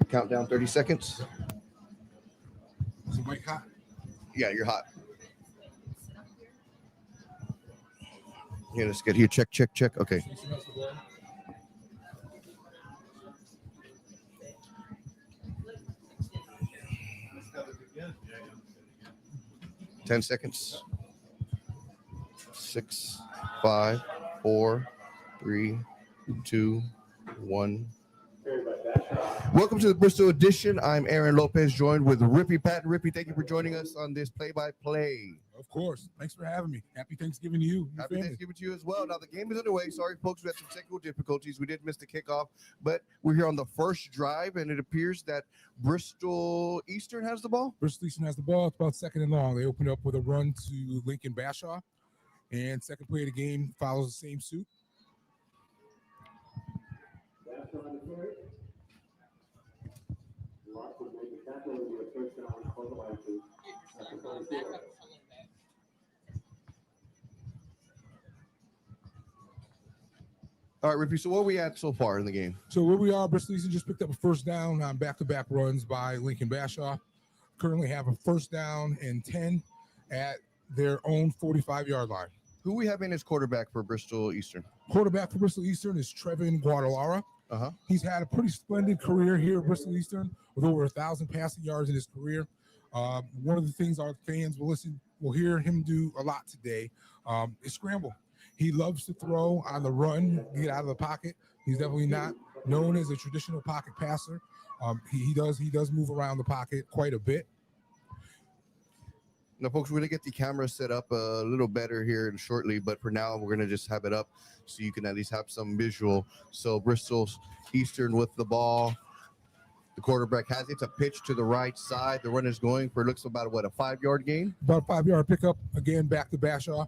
Countdown 30 seconds. Is the mic hot? Yeah, you're hot. Yeah, let's get here. Check. Okay. Ten seconds. 6, 5, 4, 3, 2, 1. Welcome to the Bristol edition. I'm Aaron Lopez, joined with Rippy Patton. Rippy, thank you for joining us on this play-by-play. Of course. Thanks for having me. Happy Thanksgiving to you. Happy Thanksgiving to you as well. Now, the game is underway. Sorry, folks, we had some technical difficulties. We did miss the kickoff, but we're here on the first drive, and it appears that Bristol Eastern has the ball. Bristol Eastern has the ball. It's about second and long. They opened up with a run to Lincoln Bashaw, and second play of the game follows the same suit. All right, Rippy, so where are we at so far in the game? So where we are, Bristol Eastern just picked up a first down on back-to-back runs by Lincoln Bashaw. Currently have a first down and 10 at their own 45-yard line. Who we have in as quarterback for Bristol Eastern? Quarterback for Bristol Eastern is Trevin Guadalara. He's had a pretty splendid career here at Bristol Eastern with over 1,000 passing yards in his career. One of the things our fans will hear him do a lot today is scramble. He loves to throw on the run, get out of the pocket. He's definitely not known as a traditional pocket passer. He does move around the pocket quite a bit. Now, folks, we're going to get the camera set up a little better here shortly, but for now, we're going to just have it up so you can at least have some visual. So Bristol Eastern with the ball. The quarterback has it. It's a pitch to the right side. The run is going for, looks about, what, a 5-yard gain? About a 5-yard pickup, again, back to Bashaw.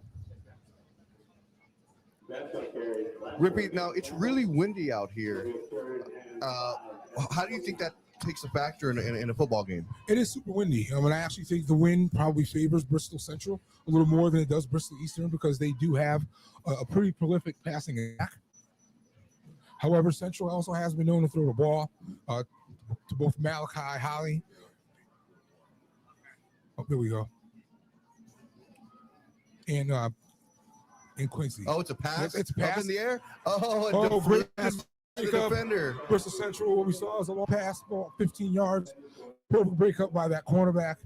Rippy, now it's really windy out here. How do you think that takes a factor in a football game? It is super windy. I actually think the wind probably favors Bristol Central a little more than it does Bristol Eastern because they do have a pretty prolific passing attack. However, Central also has been known to throw the ball to both Malachi Holly. Oh, there we go. And Quincy. Oh, it's a pass? It's a pass. Up in the air? Oh, great pass. The defender. Bristol Central, what we saw is a long pass, ball 15 yards. Perfect breakup by that cornerback.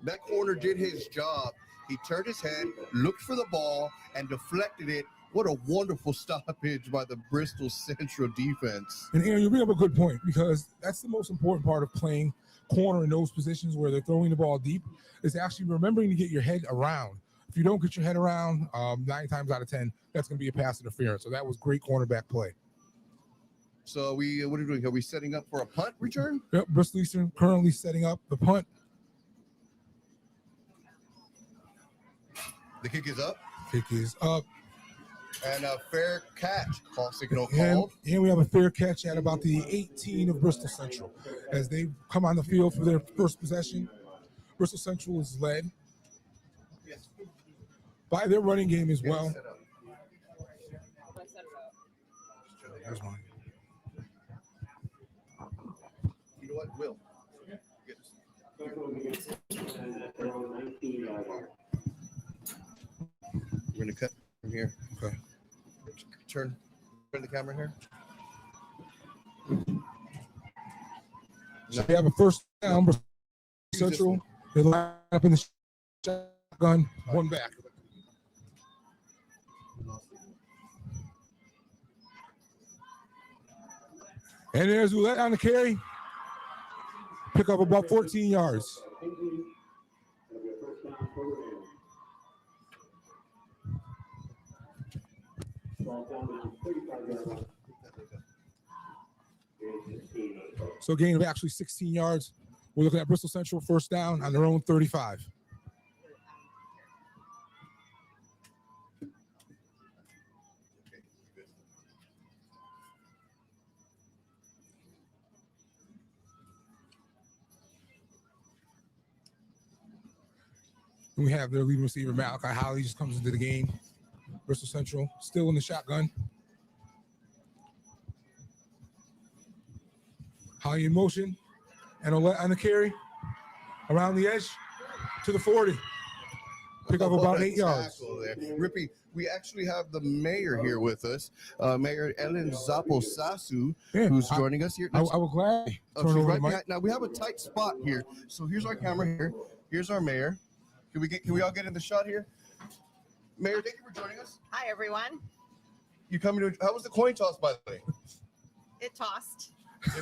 That corner did his job. He turned his head, looked for the ball, and deflected it. What a wonderful stoppage by the Bristol Central defense. And Aaron, you bring up a good point because that's the most important part of playing corner in those positions where they're throwing the ball deep is actually remembering to get your head around. If you don't get your head around, 9 times out of 10, that's going to be a pass interference. So that was great cornerback play. So what are we doing? Are we setting up for a punt return? Yep, Bristol Eastern currently setting up the punt. The kick is up. Kick is up. And a fair catch. Call signal called. And we have a fair catch at about the 18 of Bristol Central. As they come on the field for their first possession, Bristol Central is led by their running game as well. There's one. You know what, Will? We're going to cut from here. Okay. Turn the camera here. So we have a first down. Bristol Central. They line up in the shotgun. One back. And there's Roulette on the carry. Pick up about 14 yards. So a gain of actually 16 yards. We're looking at Bristol Central first down on their own 35. And we have their leading receiver, Malachi Holly, just comes into the game. Bristol Central still in the shotgun. Holly in motion, and on the carry, around the edge to the 40. Pick up about 8 yards. There. Rippy, we actually have the mayor here with us, Mayor Ellen Zaposasu, who's joining us here. I was glad. Now we have a tight spot here, so here's our camera here. Here's our mayor. Can we all get in the shot here? Mayor, thank you for joining us. Hi, everyone. You coming to? How was the coin toss, by the way? It tossed.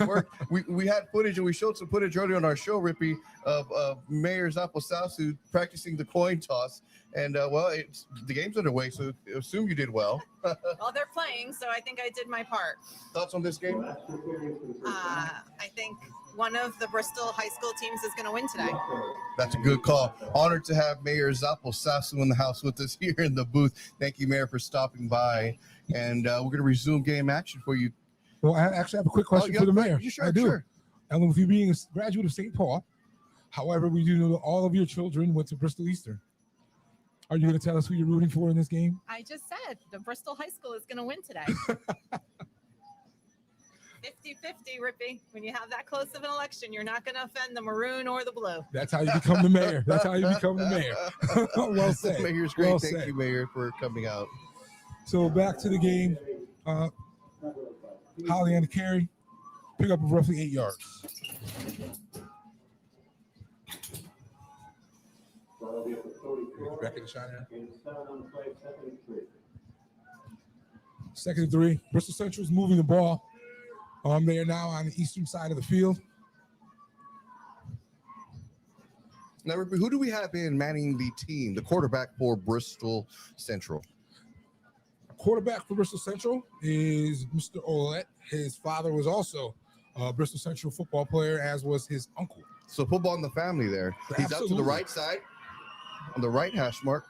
It worked. we had footage, and we showed some footage earlier on our show, Rippy, of Mayor Zaposasu practicing the coin toss. And, the game's underway, so assume you did well. Well, they're playing, so I think I did my part. Thoughts on this game? I think one of the Bristol high school teams is going to win today. That's a good call. Honored to have Mayor Zaposasu in the house with us here in the booth. Thank you, Mayor, for stopping by. And we're going to resume game action for you. Well, I actually have a quick question for the mayor. Sure, I do. Sure. Ellen, with you being a graduate of St. Paul, however, we do know that all of your children went to Bristol Eastern. Are you going to tell us who you're rooting for in this game? I just said the Bristol High School is going to win today. 50-50, Rippy. When you have that close of an election, you're not going to offend the maroon or the blue. That's how you become the mayor. That's how you become the mayor. Well said. Mayor's great. Well Thank said. you, Mayor, for coming out. So back to the game. Holly on the carry. Pick up of roughly 8 yards. Back in the shot here. 2nd and 3. Bristol Central is moving the ball. They are now on the eastern side of the field. Now, who do we have in manning the team, the quarterback for Bristol Central? Quarterback for Bristol Central is Mr. Olet. His father was also a Bristol Central football player, as was his uncle. So football in the family there. He's out to the right side, on the right hash mark.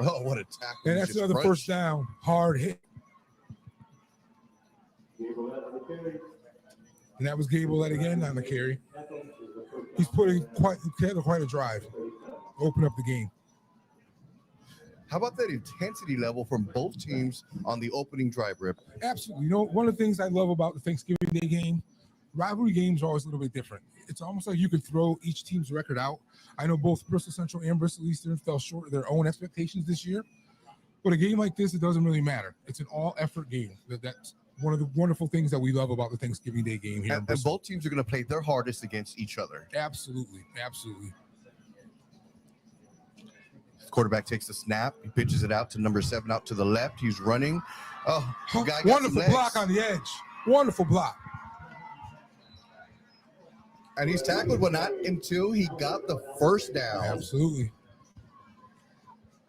Oh, what a tackle. And that's another first down. Hard hit. And that was Gable again on the carry. He's putting quite a drive. Open up the game. How about that intensity level from both teams on the opening drive, Rip? Absolutely. You know, one of the things I love about the Thanksgiving Day game, rivalry games are always a little bit different. It's almost like you could throw each team's record out. I know both Bristol Central and Bristol Eastern fell short of their own expectations this year. But a game like this, it doesn't really matter. It's an all-effort game. That's one of the wonderful things that we love about the Thanksgiving Day game here. And both teams are going to play their hardest against each other. Absolutely. Absolutely. Quarterback takes the snap. He pitches it out to number 7 out to the left. He's running. Oh, guy got wonderful block on the edge. Wonderful block. And he's tackled, but not until he got the first down. Absolutely.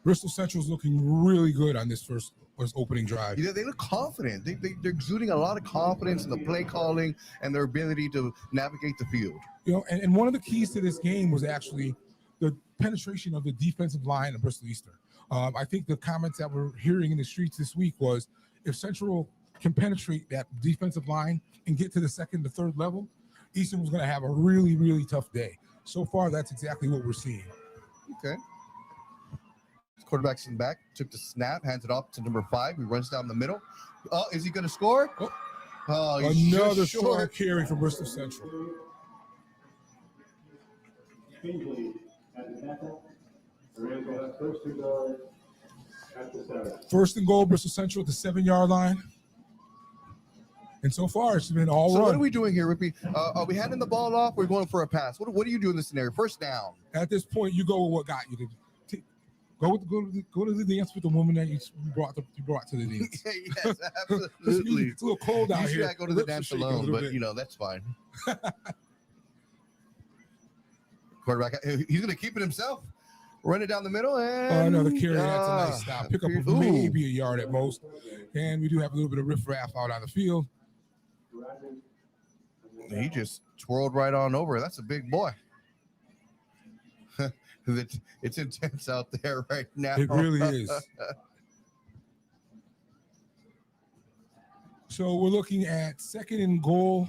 Bristol Central's looking really good on this first opening drive. Yeah, they look confident. They're exuding a lot of confidence in the play calling and their ability to navigate the field. You know, and one of the keys to this game was actually the penetration of the defensive line of Bristol Eastern. I think the comments that we're hearing in the streets this week was if Central can penetrate that defensive line and get to the second to third level, Eastern was going to have a really, really tough day. So far, that's exactly what we're seeing. Okay. Quarterback's in back, took the snap, hands it off to number 5. He runs down the middle. Oh, is he going to score? Oh, another short carry from Bristol Central. First and goal, Bristol Central at the 7-yard line. And so far, it's been all run. What are we doing here, Rippy? Are we handing the ball off or are we going for a pass? What do you do in this scenario? First down. At this point, you go with what got you to go to the dance with the woman that you brought to the dance. Yes, absolutely. It's a little cold out Usually here. I go to the dance alone, but that's fine. Quarterback, he's going to keep it himself. Run it down the middle. And another carry. That's a nice stop. Pick up of maybe a yard at most. And we do have a little bit of riffraff out on the field. He just twirled right on over. That's a big boy. It's intense out there right now. It really is. So we're looking at second and goal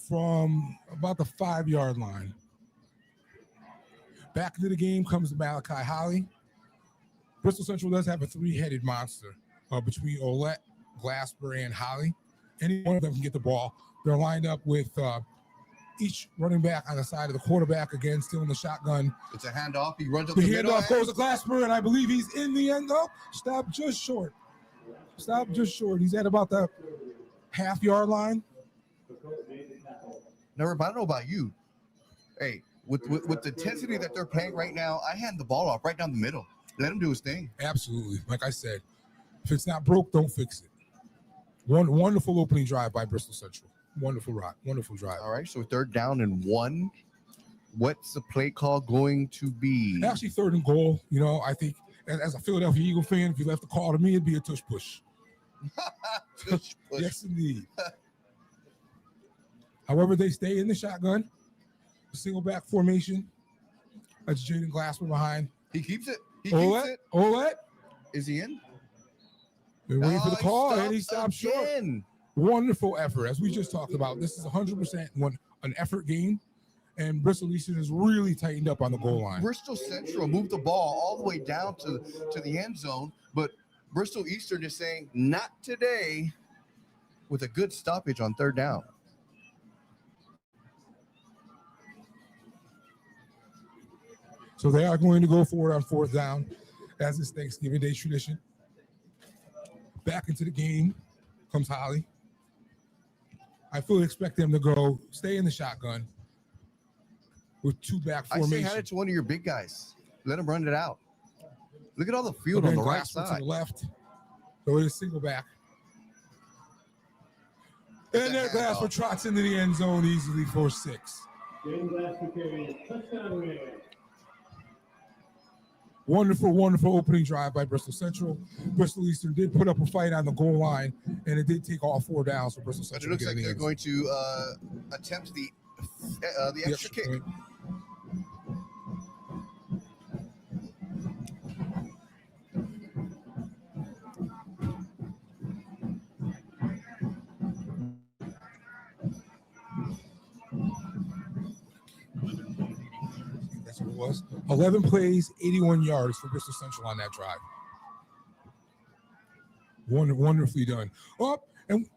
from about the 5-yard line. Back into the game comes Malachi Holly. Bristol Central does have a 3-headed monster between Olet, Glasper, and Holly. any one of them can get the ball. They're lined up with each running back on the side of the quarterback, again, still in the shotgun. It's a handoff. He runs up The the middle. handoff goes to Glasper, and I believe he's in the end. Oh, stop just short. Stop just short. He's at about the half-yard line. Never, but I don't know about you. Hey, with the intensity that they're playing right now, I hand the ball off right down the middle. Let him do his thing. Absolutely. Like I said, if it's not broke, don't fix it. Wonderful opening drive by Bristol Central. Wonderful drive. All right, so 3rd down and 1. What's the play call going to be? Actually, 3rd and goal. You know, I think as a Philadelphia Eagle fan, if you left the call to me, it'd be a tush push. Tush push. Yes, indeed. However, they stay in the shotgun, single back formation. That's Jaden Glasper behind. He keeps it. He keeps it. Olet. Is he in? They're waiting for the call, and he stopped short. Again. Wonderful effort. As we just talked about, this is 100% an effort game, and Bristol Eastern has really tightened up on the goal line. Bristol Central moved the ball all the way down to the end zone, but Bristol Eastern is saying, not today, with a good stoppage on 3rd down. So they are going to go for it on 4th down, as is Thanksgiving Day tradition. Back into the game comes Holly. I fully expect them to stay in the shotgun with 2-back formation. I say hand it to one of your big guys. Let him run it out. Look at all the field on the right side. To the left. So it is single back. And there Glasper trots into the end zone easily for 6. Wonderful opening drive by Bristol Central. Bristol Eastern did put up a fight on the goal line, and it did take all 4 downs for Bristol Central. But it looks like they're going to attempt the extra kick. Right. That's what it was. 11 plays, 81 yards for Bristol Central on that drive. Wonderfully done. Oh, and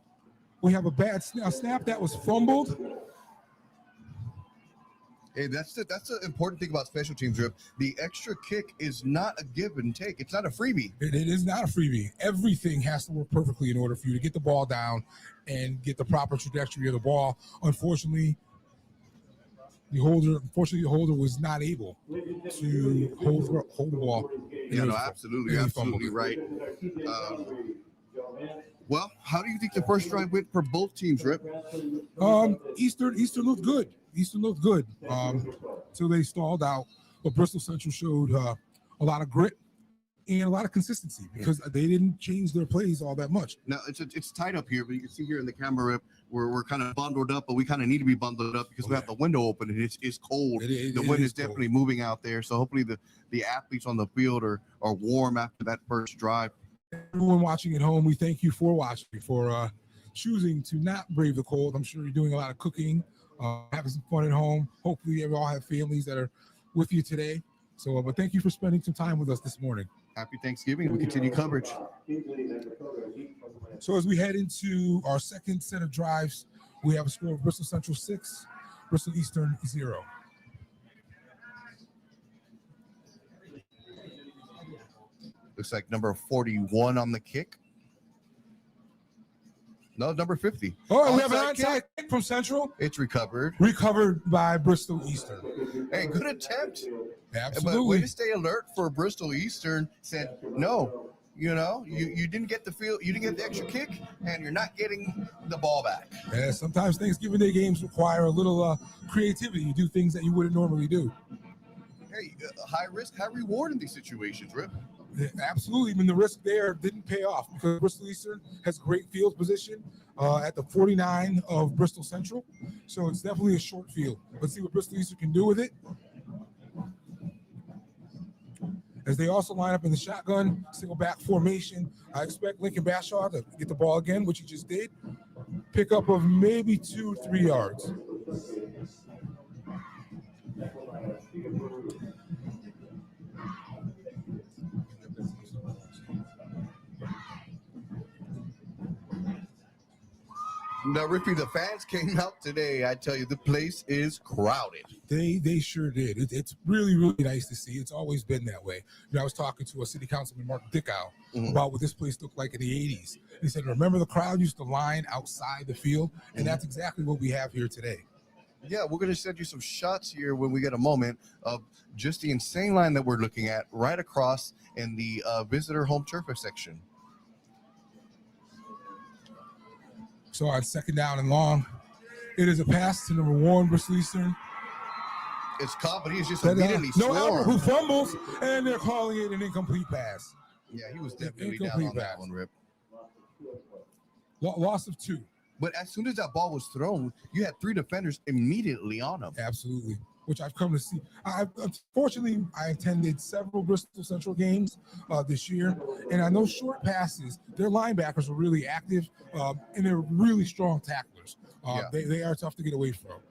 we have a bad snap that was fumbled. Hey, that's the important thing about special teams, Rip. The extra kick is not a give and take. It's not a freebie. It is not a freebie. Everything has to work perfectly in order for you to get the ball down and get the proper trajectory of the ball. Unfortunately, the holder was not able to hold the ball. Yeah, no, absolutely right. Well, how do you think the first drive went for both teams, Rip? Eastern looked good. Till they stalled out, but Bristol Central showed a lot of grit and a lot of consistency because they didn't change their plays all that much. Now it's tight up here, but you can see here in the camera, Rip, we're kind of bundled up, but we kind of need to be bundled up because we have the window open and it's cold. The wind is definitely moving out there, so hopefully the athletes on the field are warm after that first drive. Everyone watching at home, we thank you for watching, for choosing to not brave the cold. I'm sure you're doing a lot of cooking, having some fun at home. Hopefully you all have families that are with you today. So, but thank you for spending some time with us this morning. Happy Thanksgiving. We continue coverage. So as we head into our second set of drives, we have a score of Bristol Central 6, Bristol Eastern 0. Looks like number 41 on the kick. No, number 50. Oh, we have an onside kick from Central. It's recovered. Recovered by Bristol Eastern. Hey, good attempt. Absolutely. But way to stay alert for Bristol Eastern. Said, no, you didn't get the field, you didn't get the extra kick, and you're not getting the ball back. Yeah, sometimes Thanksgiving Day games require a little creativity. You do things that you wouldn't normally do. Hey, high risk, high reward in these situations, Rip. Yeah, absolutely. I mean, the risk there didn't pay off because Bristol Eastern has great field position at the 49 of Bristol Central. So it's definitely a short field. Let's see what Bristol Eastern can do with it. As they also line up in the shotgun, single back formation. I expect Lincoln Bashaw to get the ball again, which he just did. Pickup of maybe 2-3 yards. Now, Rippy, the fans came out today. I tell you, the place is crowded. They sure did. It's really, really nice to see. It's always been that way. I was talking to a city councilman, Mark Dickow, about what this place looked like in the 80s. He said, remember the crowd used to line outside the field? And that's exactly what we have here today. Yeah, we're going to send you some shots here when we get a moment of just the insane line that we're looking at right across in the visitor home turf section. So on second down and long, it is a pass to number 1, Bristol Eastern. It's caught, but he's just immediately Albert, who fumbles, and they're calling it an incomplete pass. Yeah, he was definitely down on that one, Rip. Loss of 2. But as soon as that ball was thrown, you had 3 defenders immediately on him. Absolutely, which I've come to see. Unfortunately, I attended several Bristol Central games this year, and on those short passes, their linebackers were really active, and they're really strong tacklers. They are tough to get away from.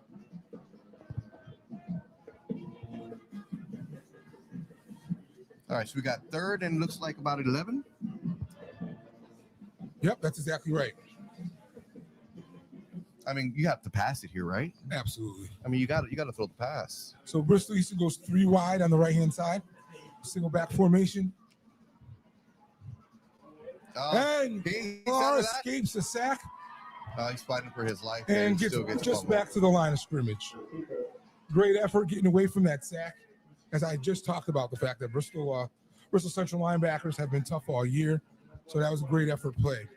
All right, so we got third and looks like about 11. Yep, that's exactly right. I mean, you have to pass it here, right? Absolutely. I mean, you got to throw the pass. So Bristol Eastern goes 3 wide on the right-hand side, single back formation. And he escapes a sack. He's fighting for his life and gets just back to the line of scrimmage. Great effort getting away from that sack. As I just talked about the fact that Bristol Central linebackers have been tough all year, so that was a great effort play.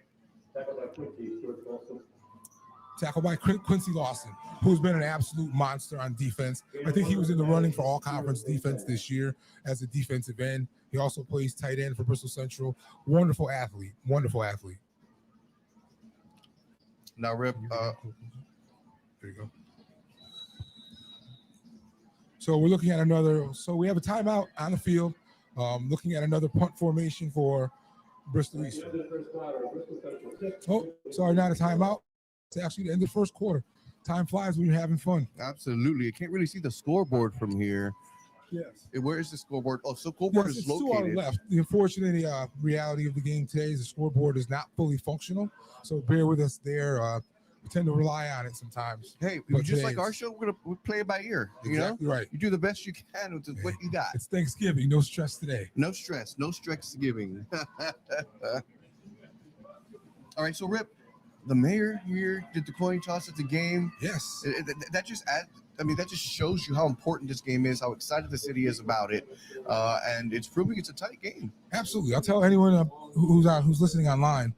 Tackled by Quincy Lawson, who's been an absolute monster on defense. I think he was in the running for all conference defense this year as a defensive end. He also plays tight end for Bristol Central. Wonderful athlete. Now, Rip. There you go. So we're looking at another. So we have a timeout on the field. Looking at another punt formation for Bristol Eastern. Oh, sorry, not a timeout. It's actually the end of the first quarter. Time flies when you're having fun. Absolutely. I can't really see the scoreboard from here. Yes. Where is the scoreboard? Oh, so scoreboard is located. 2 on the left. The unfortunate reality of the game today is the scoreboard is not fully functional. So bear with us there. We tend to rely on it sometimes. Hey, just like our show, we play it by ear. Exactly right. You do the best you can with what you got. It's Thanksgiving. No stress today. No stress giving. All right, so Rip, the mayor here did the coin toss at the game. Yes. That just shows you how important this game is, how excited the city is about it, and it's proving it's a tight game. Absolutely. I'll tell anyone who's listening online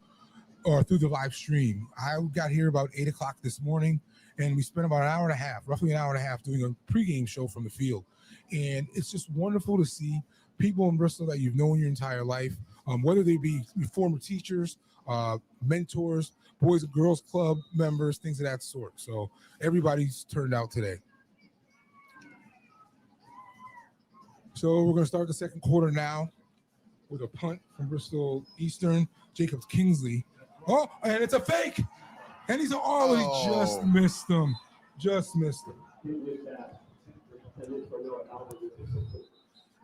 or through the live stream. I got here about 8 o'clock this morning, and we spent about roughly an hour and a half, doing a pregame show from the field. And it's just wonderful to see people in Bristol that you've known your entire life, whether they be former teachers, mentors, Boys and Girls Club members, things of that sort. So everybody's turned out today. So we're going to start the second quarter now with a punt from Bristol Eastern. Jacob Kingsley. Oh, and it's a fake. And he's just missed him.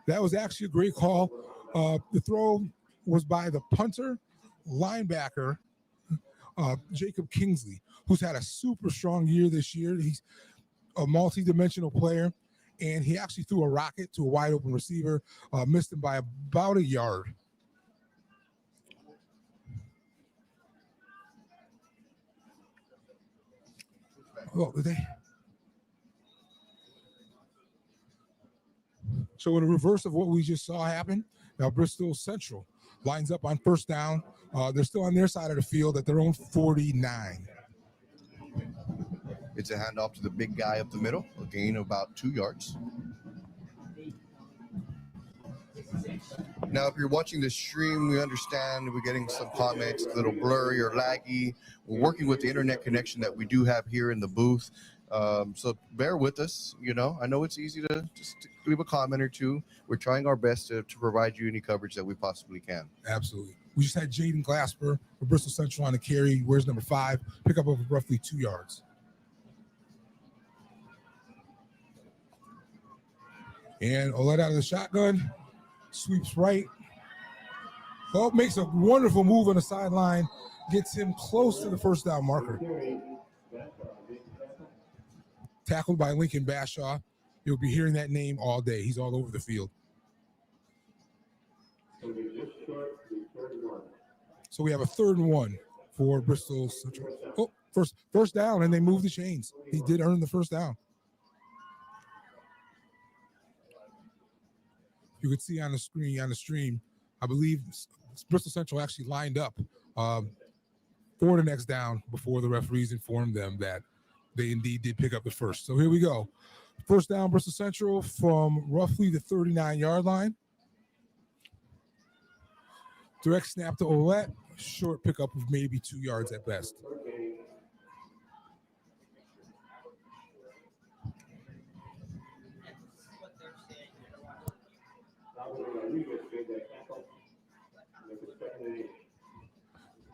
That was actually a great call. The throw was by the punter, linebacker, Jacob Kingsley, who's had a super strong year this year. He's a multi-dimensional player, and he actually threw a rocket to a wide open receiver, missed him by about a yard. Oh, did they? So in the reverse of what we just saw happen, now Bristol Central lines up on first down. They're still on their side of the field at their own 49. It's a handoff to the big guy up the middle, a gain of about 2 yards. Now, if you're watching the stream, we understand we're getting some comments, a little blurry or laggy. We're working with the internet connection that we do have here in the booth. So bear with us. I know it's easy to just leave a comment or two. We're trying our best to provide you any coverage that we possibly can. Absolutely. We just had Jaden Glasper for Bristol Central on the carry. Where's number 5? Pick up of roughly 2 yards. And Olet out of the shotgun. Sweeps right. Oh, makes a wonderful move on the sideline, gets him close to the first down marker. Tackled by Lincoln Bashaw. You'll be hearing that name all day. He's all over the field. So we have a 3rd and 1 for Bristol Central. Oh, first down, and they move the chains. He did earn the first down. You could see on the stream, I believe Bristol Central actually lined up for the next down before the referees informed them that they indeed did pick up the first. So here we go. First down, Bristol Central from roughly the 39-yard line. Direct snap to Olette. Short pickup of maybe 2 yards at best.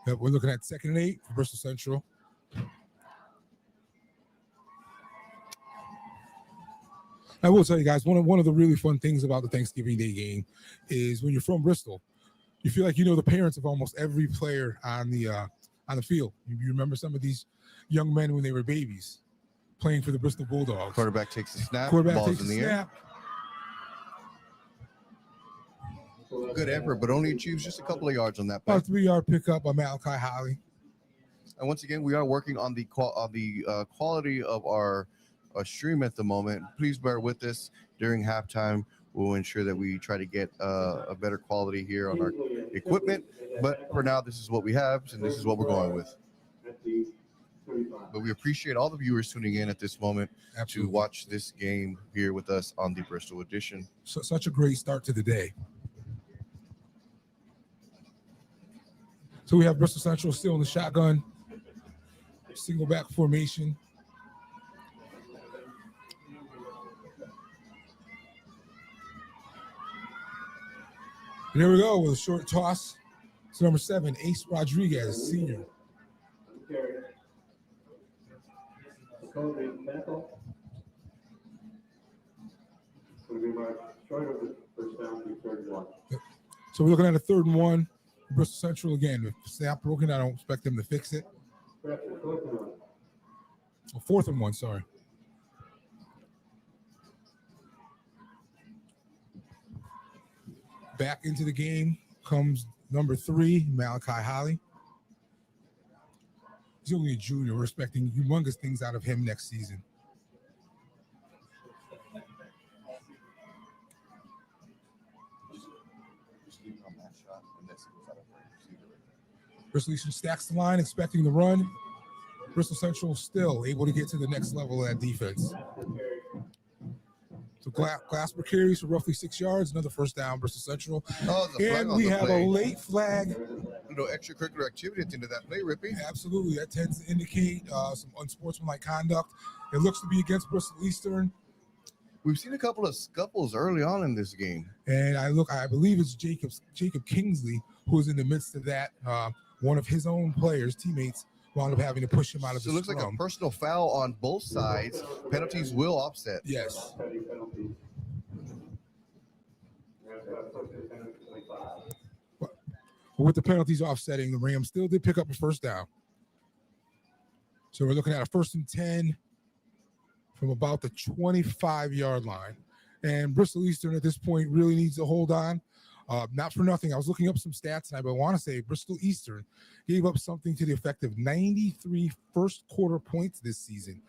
Yep, we're looking at 2nd and 8 for Bristol Central. I will tell you guys, one of the really fun things about the Thanksgiving Day game is when you're from Bristol, you feel like you know the parents of almost every player on the field. You remember some of these young men when they were babies playing for the Bristol Bulldogs. Quarterback takes the snap. Quarterback ball's takes in the the snap. air. Good effort, but only achieves just a couple of yards on that play. About 3-yard pickup by Malachi Holly. And once again, we are working on the quality of our stream at the moment. Please bear with us during halftime. We'll ensure that we try to get a better quality here on our equipment. But for now, this is what we have, and this is what we're going with. But we appreciate all the viewers tuning in at this moment to watch this game here with us on the Bristol edition. So, such a great start to the day. So we have Bristol Central still in the shotgun. Single back formation. And here we go with a short toss. So number 7, Ace Rodriguez, senior. So we're looking at a 3rd and 1. Bristol Central again. If snap broken, I don't expect them to fix it. 4th and 1, sorry. Back into the game comes number 3, Malachi Holly. He's only a junior. We're expecting humongous things out of him next season. Bristol Eastern stacks the line, expecting the run. Bristol Central still able to get to the next level of that defense. So Glasper carries for roughly 6 yards, another first down, Bristol Central. And we have a late flag. A little extracurricular activity at the end of that play, Rippy. Absolutely. That tends to indicate some unsportsmanlike conduct. It looks to be against Bristol Eastern. We've seen a couple of scuffles early on in this game. And I believe it's Jacob Kingsley who is in the midst of that. One of his own players, teammates, wound up having to push him out of the scrum. So it looks like a personal foul on both sides. Penalties will offset. Yes. With the penalties offsetting, the Rams still did pick up a first down. So we're looking at a 1st and 10 from about the 25-yard line. And Bristol Eastern at this point really needs to hold on. Not for nothing. I was looking up some stats, and I want to say Bristol Eastern gave up something to the effect of 93 first-quarter points this season,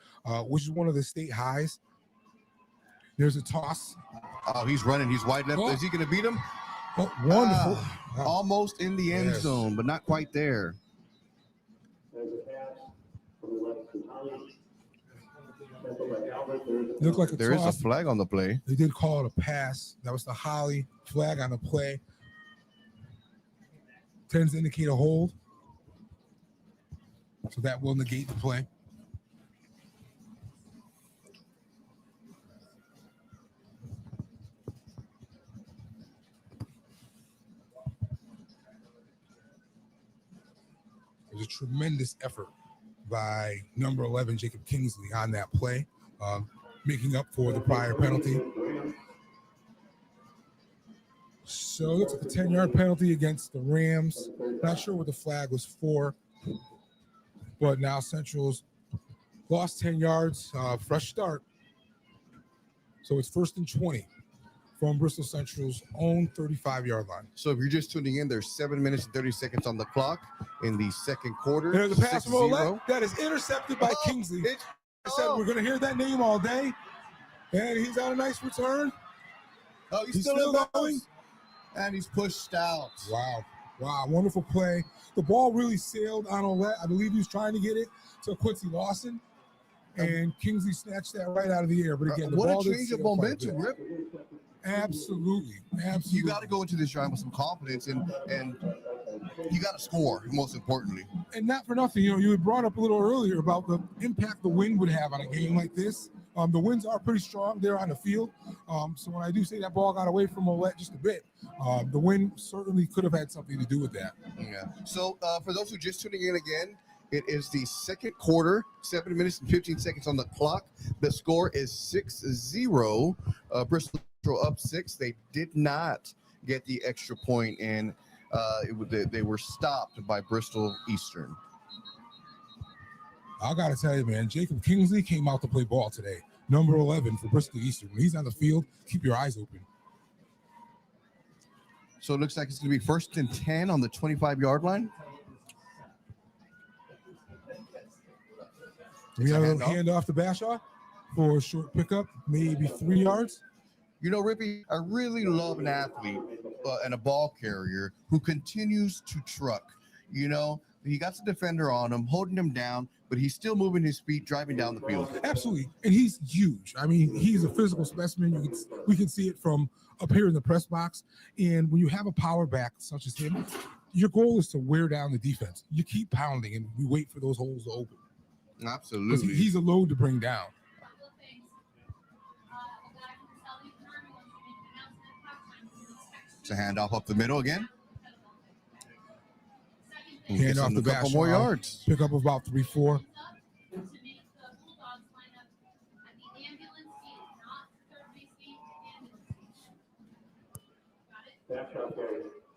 which is one of the state highs. There's a toss. Oh, he's running. He's wide left. Is he going to beat him? Oh, wonderful. Almost in the end zone, but not quite there. Looked like there is a flag on the play. They did call it a pass. That was the Holly flag on the play. Tends to indicate a hold. So that will negate the play. There's a tremendous effort by number 11, Jacob Kingsley, on that play, making up for the prior penalty. So it's a 10-yard penalty against the Rams. Not sure what the flag was for, but now Central's lost 10 yards. Fresh start. So it's 1st and 20 from Bristol Central's own 35-yard line. So if you're just tuning in, there's 7 minutes and 30 seconds on the clock in the second quarter. There's a pass from 6-0. Olette that is intercepted by Kingsley. I said we're going to hear that name all day. And he's on a nice return. Oh, he's still going. And he's pushed out. Wow. Wonderful play. The ball really sailed on Olette. I believe he was trying to get it to Quincy Lawson. And Kingsley snatched that right out of the air. But again, the what ball a change of momentum, Rip. Absolutely. You got to go into this drive with some confidence, and you got to score, most importantly. And not for nothing, you had brought up a little earlier about the impact the wind would have on a game like this. The winds are pretty strong there on the field. So when I do say that ball got away from Olette just a bit, the wind certainly could have had something to do with that. Yeah. So for those who are just tuning in again, it is the second quarter, 7 minutes and 15 seconds on the clock. The score is 6-0. Bristol Central up 6. They did not get the extra point, and they were stopped by Bristol Eastern. I got to tell you, man, Jacob Kingsley came out to play ball today. Number 11 for Bristol Eastern. When he's on the field, keep your eyes open. So it looks like it's going to be 1st and 10 on the 25-yard line. We have a handoff to Bashaw for a short pickup, maybe 3 yards. You know, Rippy, I really love an athlete and a ball carrier who continues to truck. You know, he got the defender on him, holding him down, but he's still moving his feet, driving down the field. Absolutely. And he's huge. I mean, he's a physical specimen. We can see it from up here in the press box. And when you have a power back such as him, your goal is to wear down the defense. You keep pounding, and we wait for those holes to open. Absolutely. He's a load to bring down. It's a handoff up the middle again. Hand off the back. Couple more yards. Pick up about 3-4.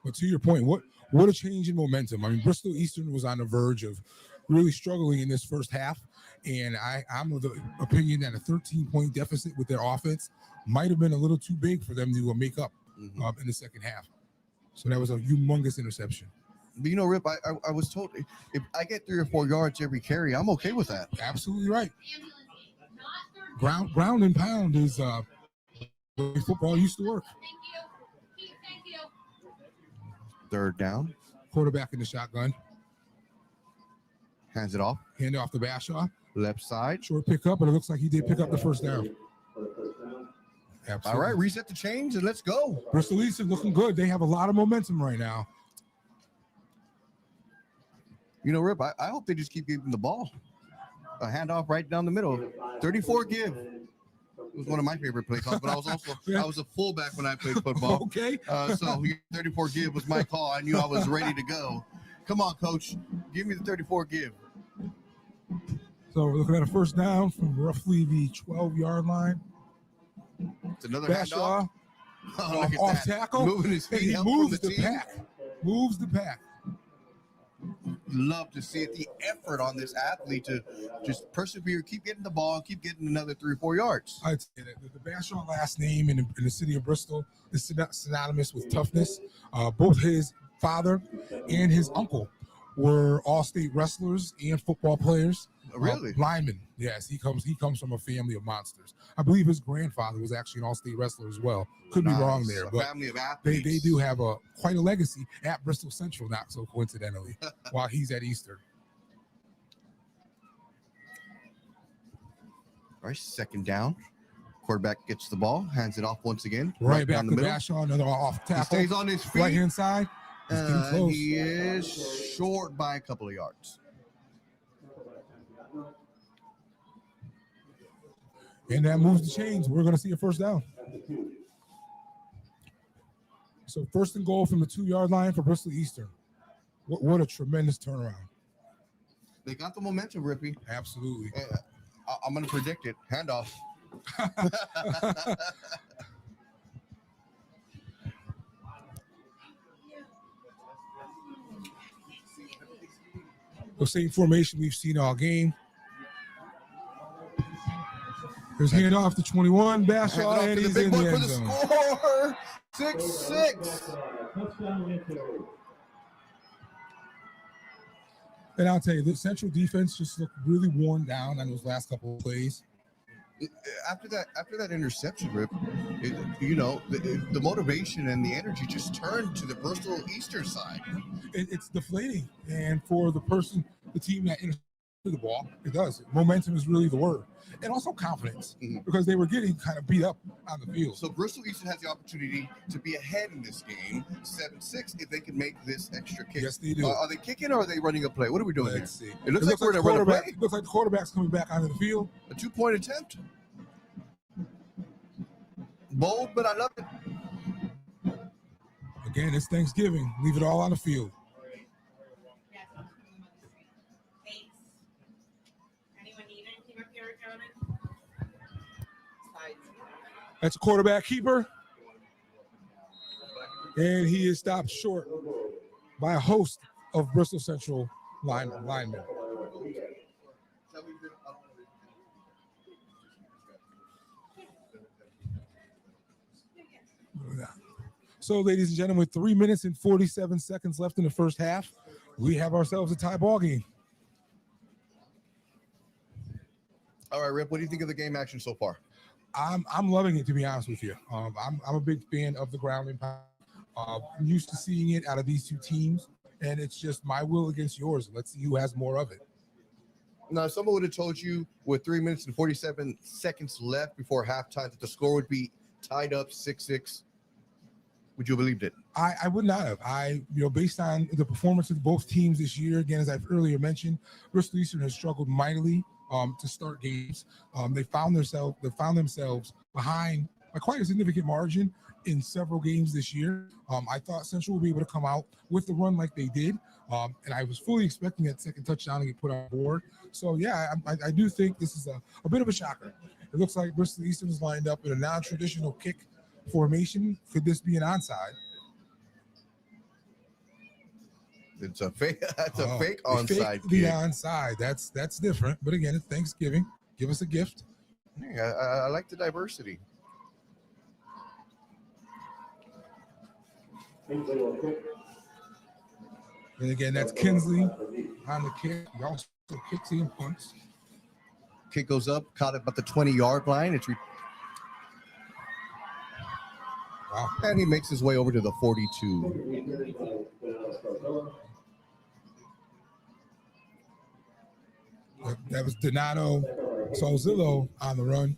But to your point, what a change in momentum. I mean, Bristol Eastern was on the verge of really struggling in this first half, and I'm of the opinion that a 13-point deficit with their offense might have been a little too big for them to make up in the second half. So that was a humongous interception. But, you know, Rip, I was told if I get 3 or 4 yards every carry, I'm okay with that. Absolutely right. Ground and pound is the way football used to work. Third down. Quarterback in the shotgun. Hands it off. Hand off to Bashaw. Left side. Short pickup, but it looks like he did pick up the first down. Absolutely. All right, reset the chains and let's go. Bristol Eastern looking good. They have a lot of momentum right now. You know, Rip, I hope they just keep giving the ball. A handoff right down the middle. 34 give. It was one of my favorite play calls, but I was a fullback when I played football. Okay. So 34 give was my call. I knew I was ready to go. Come on, coach. Give me the 34 give. So we're looking at a first down from roughly the 12-yard line. It's another Bashaw handoff. Off tackle. Moving his feet. He moves the pack. Moves the pack. Love to see it. The effort on this athlete to just persevere, keep getting the ball, keep getting another 3 or 4 yards. I'd say that the Bashaw last name in the city of Bristol is synonymous with toughness. Both his father and his uncle were all-state wrestlers and football players. Really? Linemen. Yes, he comes from a family of monsters. I believe his grandfather was actually an all-state wrestler as well. Could be wrong there, but family of athletes. They do have quite a legacy at Bristol Central, not so coincidentally, while he's at Eastern. All right, second down. Quarterback gets the ball, hands it off once again. Right back to Bashaw, another off tackle. He stays on his feet. Right-hand side. He is short by a couple of yards. And that moves the chains. We're going to see a first down. So first and goal from the 2-yard line for Bristol Eastern. What a tremendous turnaround. They got the momentum, Rippy. Absolutely. I'm going to predict it. Handoff. The same formation we've seen all game. There's handoff to 21. Bashaw, and he's in the end zone. Score. 6-6. And I'll tell you, the Central defense just looked really worn down on those last couple of plays. After that interception, Rip, the motivation and the energy just turned to the Bristol Eastern side. It's deflating, and for the team that intercepted the ball, it does. Momentum is really the word, and also confidence, because they were getting kind of beat up on the field. So Bristol Eastern has the opportunity to be ahead in this game, 7-6, if they can make this extra kick. Yes, they do. Are they kicking or are they running a play? What are we doing Let's here? see. It looks like we're going to run a play. It looks like the quarterback's coming back onto the field. A 2-point attempt. Bold, but I love it. Again, it's Thanksgiving. Leave it all on the field. That's a quarterback keeper. And he is stopped short by a host of Bristol Central linemen. So, ladies and gentlemen, with 3 minutes and 47 seconds left in the first half, we have ourselves a tie ball game. All right, Rip, what do you think of the game action so far? I'm loving it, to be honest with you. I'm a big fan of the ground and pound. I'm used to seeing it out of these two teams, and it's just my will against yours. Let's see who has more of it. Now, if someone would have told you with 3 minutes and 47 seconds left before halftime that the score would be tied up 6-6, would you have believed it? I would not have. Based on the performance of both teams this year, again, as I've earlier mentioned, Bristol Eastern has struggled mightily to start games. They found themselves behind by quite a significant margin in several games this year. I thought Central would be able to come out with the run like they did, and I was fully expecting that second touchdown to get put on board. So yeah, I do think this is a bit of a shocker. It looks like Bristol Eastern is lined up in a non-traditional kick formation. Could this be an onside? It's a fake. That's a fake onside. The onside. That's different. But again, it's Thanksgiving. Give us a gift. Yeah, I like the diversity. And again, that's Kinsley on the kick. He also kicks and punts. Kick goes up, caught it about the 20-yard line. Wow. And he makes his way over to the 42. That was Donato Solzillo on the run,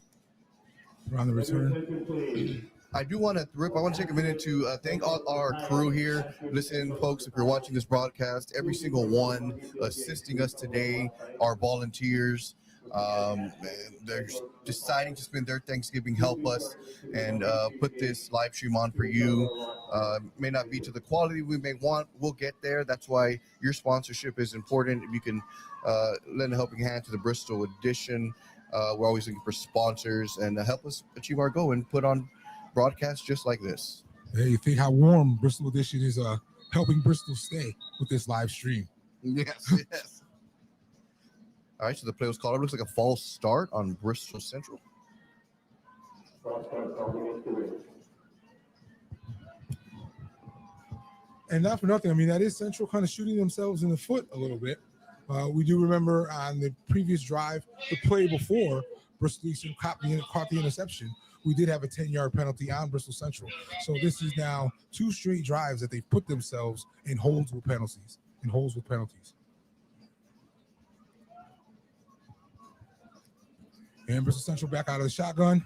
on the return. I want to take a minute to thank all our crew here. Listen, folks, if you're watching this broadcast, every single one assisting us today, our volunteers, they're deciding to spend their Thanksgiving, help us, and put this live stream on for you. May not be to the quality we may want. We'll get there. That's why your sponsorship is important. If you can lend a helping hand to the Bristol edition, we're always looking for sponsors and help us achieve our goal and put on broadcasts just like this. Hey, you think how warm Bristol edition is helping Bristol stay with this live stream. Yes. All right, so the play was called. It looks like a false start on Bristol Central. And not for nothing, I mean, that is Central kind of shooting themselves in the foot a little bit. We do remember on the previous drive, the play before Bristol Eastern caught the interception, we did have a 10-yard penalty on Bristol Central. So this is now 2 straight drives that they've put themselves in holes with penalties. And Bristol Central back out of the shotgun.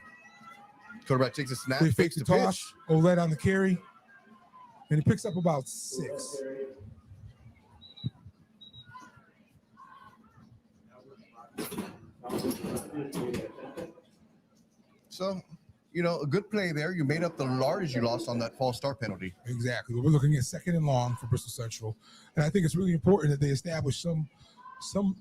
Quarterback takes a snap. They fakes the toss. Oled on the carry. And he picks up about 6. So, a good play there. You made up the yardage you lost on that false start penalty. Exactly. But we're looking at 2nd and long for Bristol Central. And I think it's really important that they establish some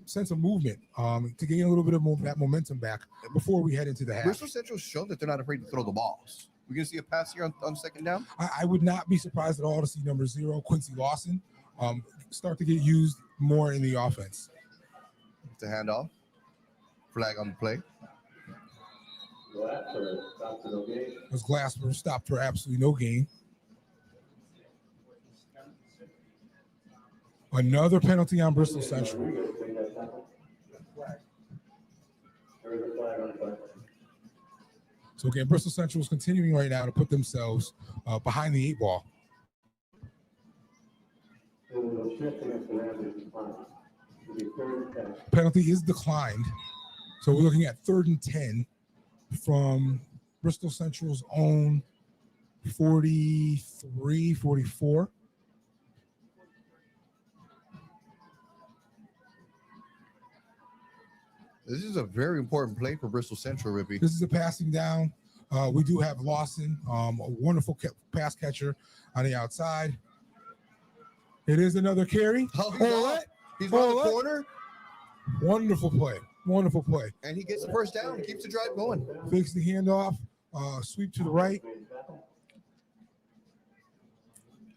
sense of movement to gain a little bit of that momentum back before we head into the half. Bristol Central showed that they're not afraid to throw the balls. We're going to see a pass here on 2nd down? I would not be surprised at all to see number 0, Quincy Lawson, start to get used more in the offense. The handoff. Flag on the play. Was Glasper stopped for absolutely no gain. Another penalty on Bristol Central. So again, Bristol Central is continuing right now to put themselves behind the 8 ball. Penalty is declined. So we're looking at 3rd and 10 from Bristol Central's own 43, 44. This is a very important play for Bristol Central, Rippy. This is a passing down. We do have Lawson, a wonderful pass catcher on the outside. It is another carry. He's on the corner. Wonderful play. Wonderful play. And he gets the first down. He keeps the drive going. Fakes the handoff. Sweep to the right.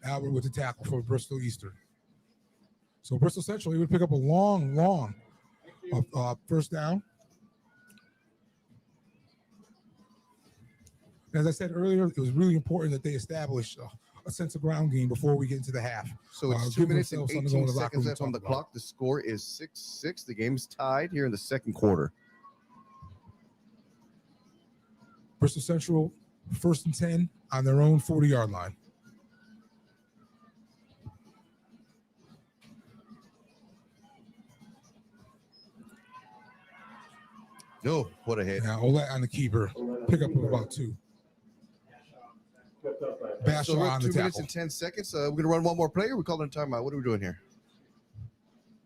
Albert with the tackle for Bristol Eastern. So Bristol Central, he would pick up a long first down. As I said earlier, it was really important that they establish a sense of ground game before we get into the half. So it's 2 minutes and 18 seconds left on the clock. The score is 6-6. The game's tied here in the second quarter. Bristol Central, 1st and 10 on their own 40-yard line. No, what a hit. Now, Olet on the keeper. Pick up of about 2. Bashaw so we're on the 2 minutes tackle. and 10 seconds. We're going to run one more play, or we call it a timeout? What are we doing here?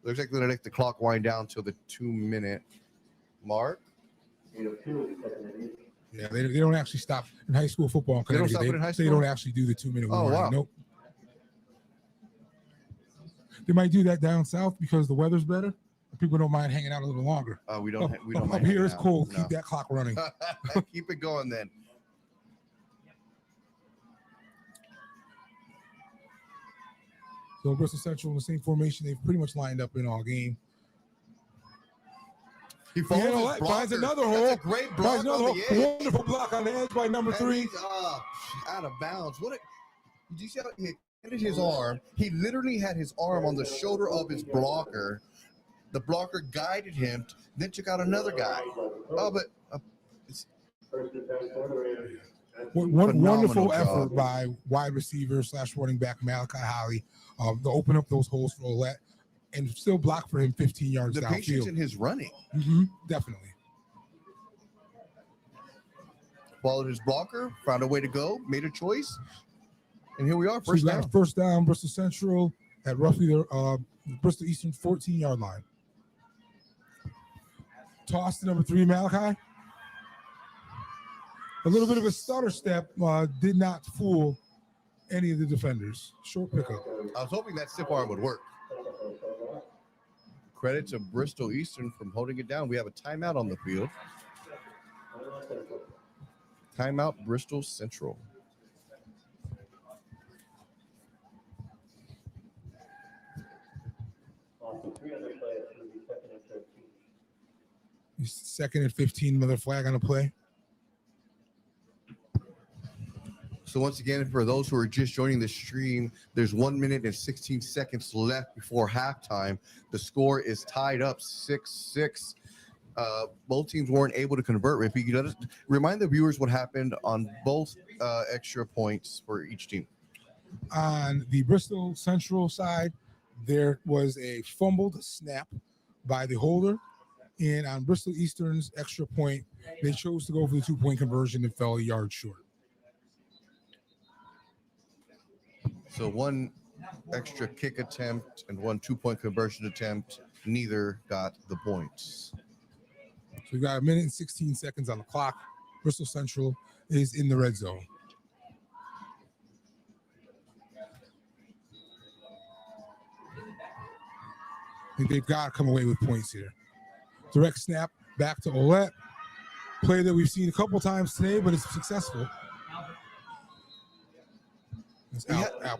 Looks like they're going to let the clock wind down till the 2-minute mark. Yeah, they don't actually stop in high school football. They don't stop it in high school? They don't actually do the 2-minute warning. Wow. Nope. They might do that down south because the weather's better. People don't mind hanging out a little longer. We don't Up mind here it's out. cold. No. Keep that clock running. Keep it going then. So Bristol Central in the same formation they've pretty much lined up in all game. He follows his blocker. Finds another hole. That's a great block on the edge. Wonderful block on the edge by number 3. He's, out of bounds. Did you see how he hit his arm? He literally had his arm on the shoulder of his blocker. The blocker guided him, then took out another guy. Wonderful job. effort by wide receiver / running back Malachi Holly to open up those holes for Olet and still block for him 15 yards downfield. The patience in his running. Definitely. Followed his blocker, found a way to go, made a choice, and here we are, first down. First down, Bristol Central at roughly the Bristol Eastern 14-yard line. Toss to number 3, Malachi. A little bit of a stutter step did not fool any of the defenders. Short pickup. I was hoping that stiff arm would work. Credit to Bristol Eastern from holding it down. We have a timeout on the field. Timeout, Bristol Central. Second and 15, another flag on the play. So once again, for those who are just joining the stream, there's 1 minute and 16 seconds left before halftime. The score is tied up 6-6. Both teams weren't able to convert. If you could remind the viewers what happened on both extra points for each team. On the Bristol Central side, there was a fumbled snap by the holder. And on Bristol Eastern's extra point, they chose to go for the 2-point conversion and fell a yard short. So one extra kick attempt and one 2-point conversion attempt. Neither got the points. So we've got 1 minute and 16 seconds on the clock. Bristol Central is in the red zone. I think they've got to come away with points here. Direct snap back to Olet. Play that we've seen a couple times today, but it's successful.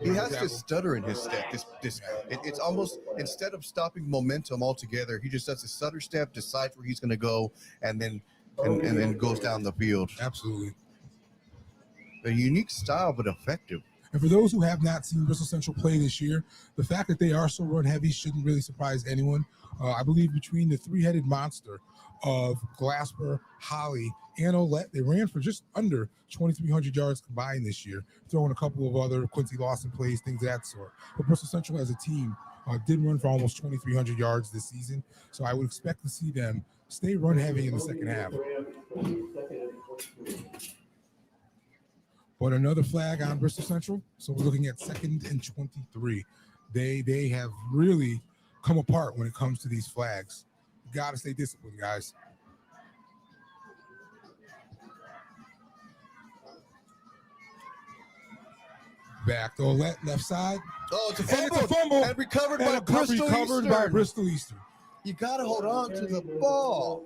He has this stutter in his step. It's almost, instead of stopping momentum altogether, he just does a stutter step, decides where he's going to go, and then goes down the field. Absolutely. A unique style, but effective. And for those who have not seen Bristol Central play this year, the fact that they are so run heavy shouldn't really surprise anyone. I believe between the three-headed monster of Glasper, Holly, and Olette, they ran for just under 2,300 yards combined this year, throwing a couple of other Quincy Lawson plays, things of that sort. But Bristol Central as a team did run for almost 2,300 yards this season, so I would expect to see them stay run heavy in the second half. But another flag on Bristol Central, so we're looking at 2nd and 23. They have really come apart when it comes to these flags. You got to stay disciplined, guys. Back to Olette, left side. Oh, it's a fumble. And recovered by Bristol Eastern. You got to hold on to the ball.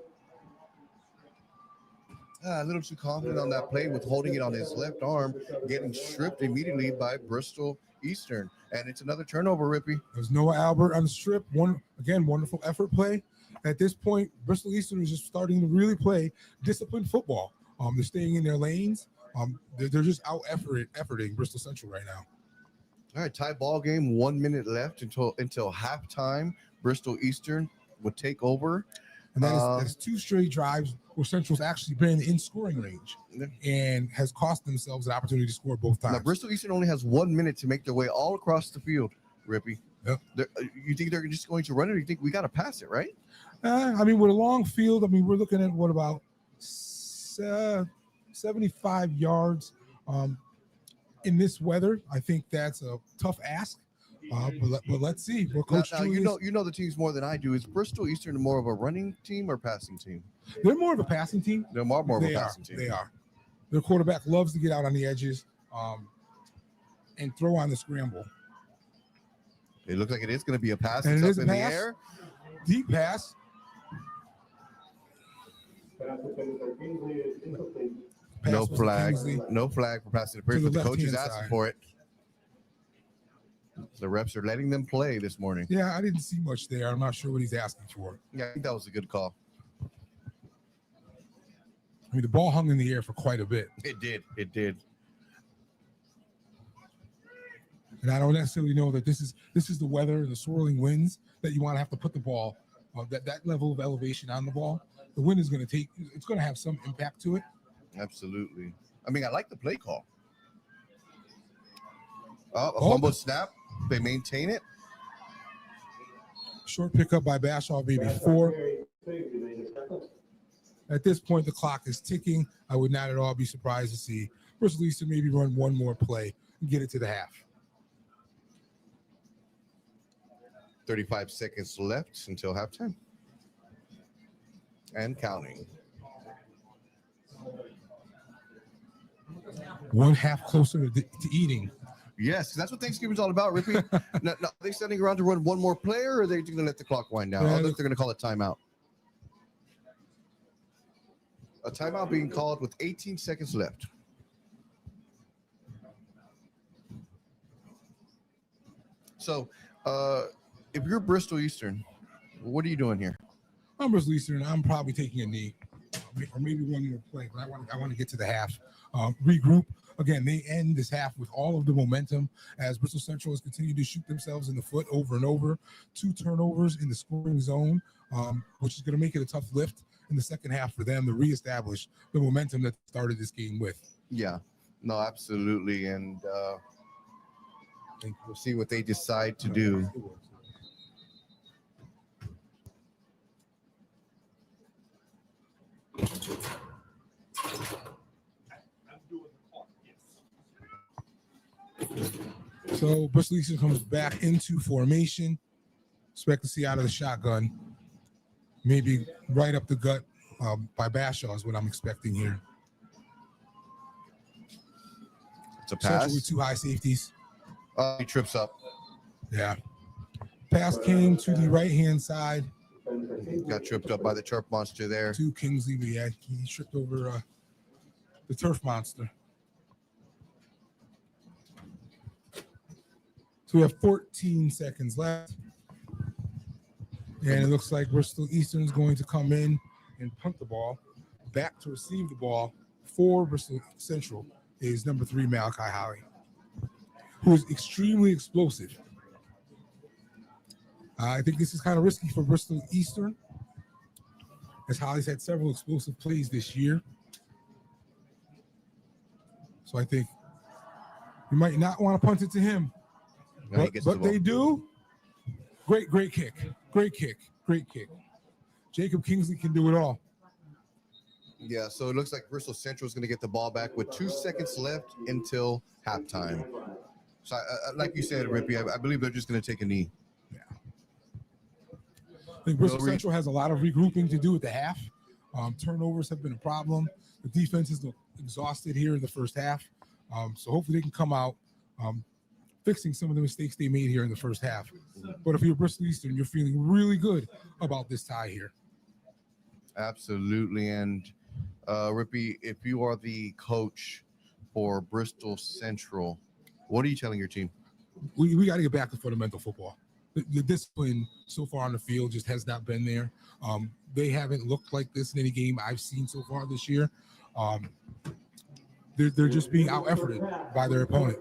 A little too confident on that play with holding it on his left arm, getting stripped immediately by Bristol Eastern. And it's another turnover, Rippy. There's Noah Albert on the strip. Wonderful effort play. At this point, Bristol Eastern is just starting to really play disciplined football. They're staying in their lanes. They're just out efforting Bristol Central right now. All right, tie ball game, 1 minute left until halftime. Bristol Eastern would take over. And that's two straight drives where Central's actually been in scoring range and has cost themselves an opportunity to score both times. Now, Bristol Eastern only has 1 minute to make their way all across the field, Rippy. Yep. You think they're just going to run it, or you think we got to pass it, right? With a long field, we're looking at what, about 75 yards in this weather. I think that's a tough ask. But let's see. Coach now, you know the teams more than I do. Is Bristol Eastern more of a running team or passing team? They're more of a passing team. They're more of a passing team. They are. Their quarterback loves to get out on the edges and throw on the scramble. It looks like it is going to be a pass. And it's it up is in the air. Deep pass. No flag. No flag for passing interference, but the coach is asking for it. The refs are letting them play this morning. Yeah, I didn't see much there. I'm not sure what he's asking for. Yeah, I think that was a good call. The ball hung in the air for quite a bit. It did. And I don't necessarily know that this is the weather, the swirling winds that you want to have to put the ball that level of elevation on the ball. The wind is going to have some impact to it. Absolutely. I like the play call. A fumble snap. They maintain it. Short pickup by Bashaw, maybe 4. At this point, the clock is ticking. I would not at all be surprised to see Bristol Eastern maybe run one more play and get it to the half. 35 seconds left until halftime. And counting. 1 half closer to eating. Yes, that's what Thanksgiving's all about, Rippy. Now, are they standing around to run one more play, or are they going to let the clock wind down? I think they're going to call a timeout. A timeout being called with 18 seconds left. So, if you're Bristol Eastern, what are you doing here? I'm Bristol Eastern. I'm probably taking a knee, or maybe one more play. But I want to get to the half, regroup. Again, they end this half with all of the momentum as Bristol Central has continued to shoot themselves in the foot over and over. 2 turnovers in the scoring zone, which is going to make it a tough lift in the second half for them to reestablish the momentum that started this game with. Yeah, no, absolutely. And we'll see what they decide to do. So Bristol Eastern comes back into formation. Expect to see out of the shotgun. Maybe right up the gut by Bashaw is what I'm expecting here. It's a pass. Central with 2 high safeties. He trips up. Yeah. Pass came to the right-hand side. Got tripped up by the turf monster there. To Kingsley, but yeah, he tripped over the turf monster. So we have 14 seconds left. And it looks like Bristol Eastern is going to come in and punt the ball. Back to receive the ball for Bristol Central is number 3, Malachi Holly, who is extremely explosive. I think this is kind of risky for Bristol Eastern, as Holly's had several explosive plays this year. So I think you might not want to punt it to him. No, But they do. Great kick. Great kick. Jacob Kingsley can do it all. Yeah, so it looks like Bristol Central is going to get the ball back with 2 seconds left until halftime. So, like you said, Rippy, I believe they're just going to take a knee. Yeah. I think Bristol Central has a lot of regrouping to do at the half. Turnovers have been a problem. The defense is exhausted here in the first half. So hopefully they can come out fixing some of the mistakes they made here in the first half. But if you're Bristol Eastern, you're feeling really good about this tie here. Absolutely. And Rippy, if you are the coach for Bristol Central, what are you telling your team? We got to get back to fundamental football. The discipline so far on the field just has not been there. They haven't looked like this in any game I've seen so far this year. They're just being out-efforted by their opponent.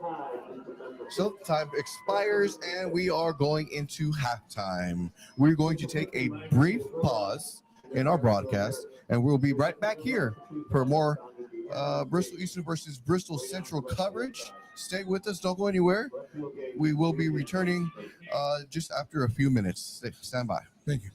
So time expires and we are going into halftime. We're going to take a brief pause in our broadcast and we'll be right back here for more Bristol Eastern versus Bristol Central coverage. Stay with us. Don't go anywhere. We will be returning just after a few minutes. Stand by. Thank you.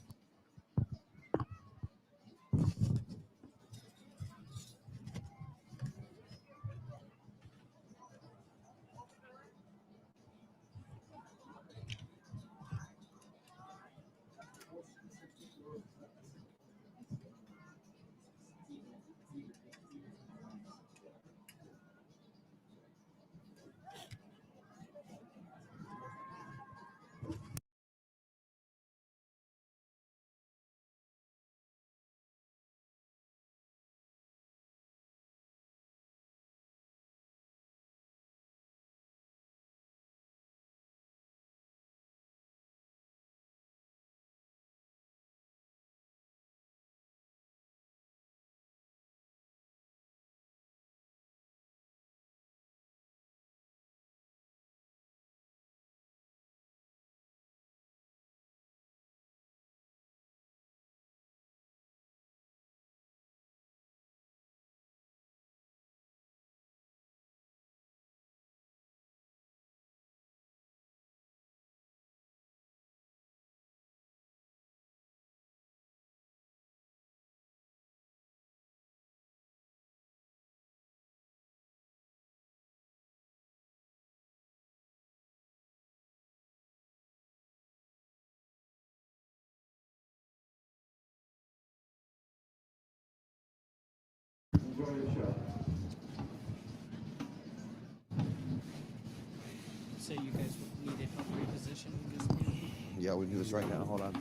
So you guys needed help repositioning this game? Yeah, we do this right now. Hold on.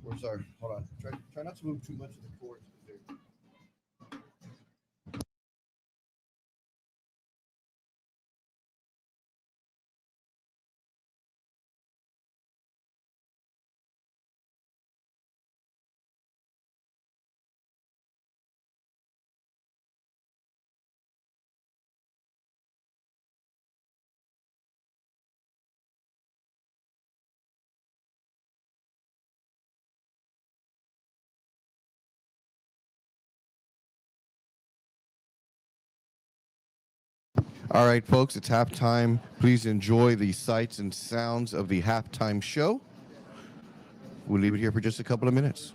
We're sorry. Hold on. Try not to move too much of the court. All right, folks, it's halftime. Please enjoy the sights and sounds of the halftime show. We'll leave it here for just a couple of minutes.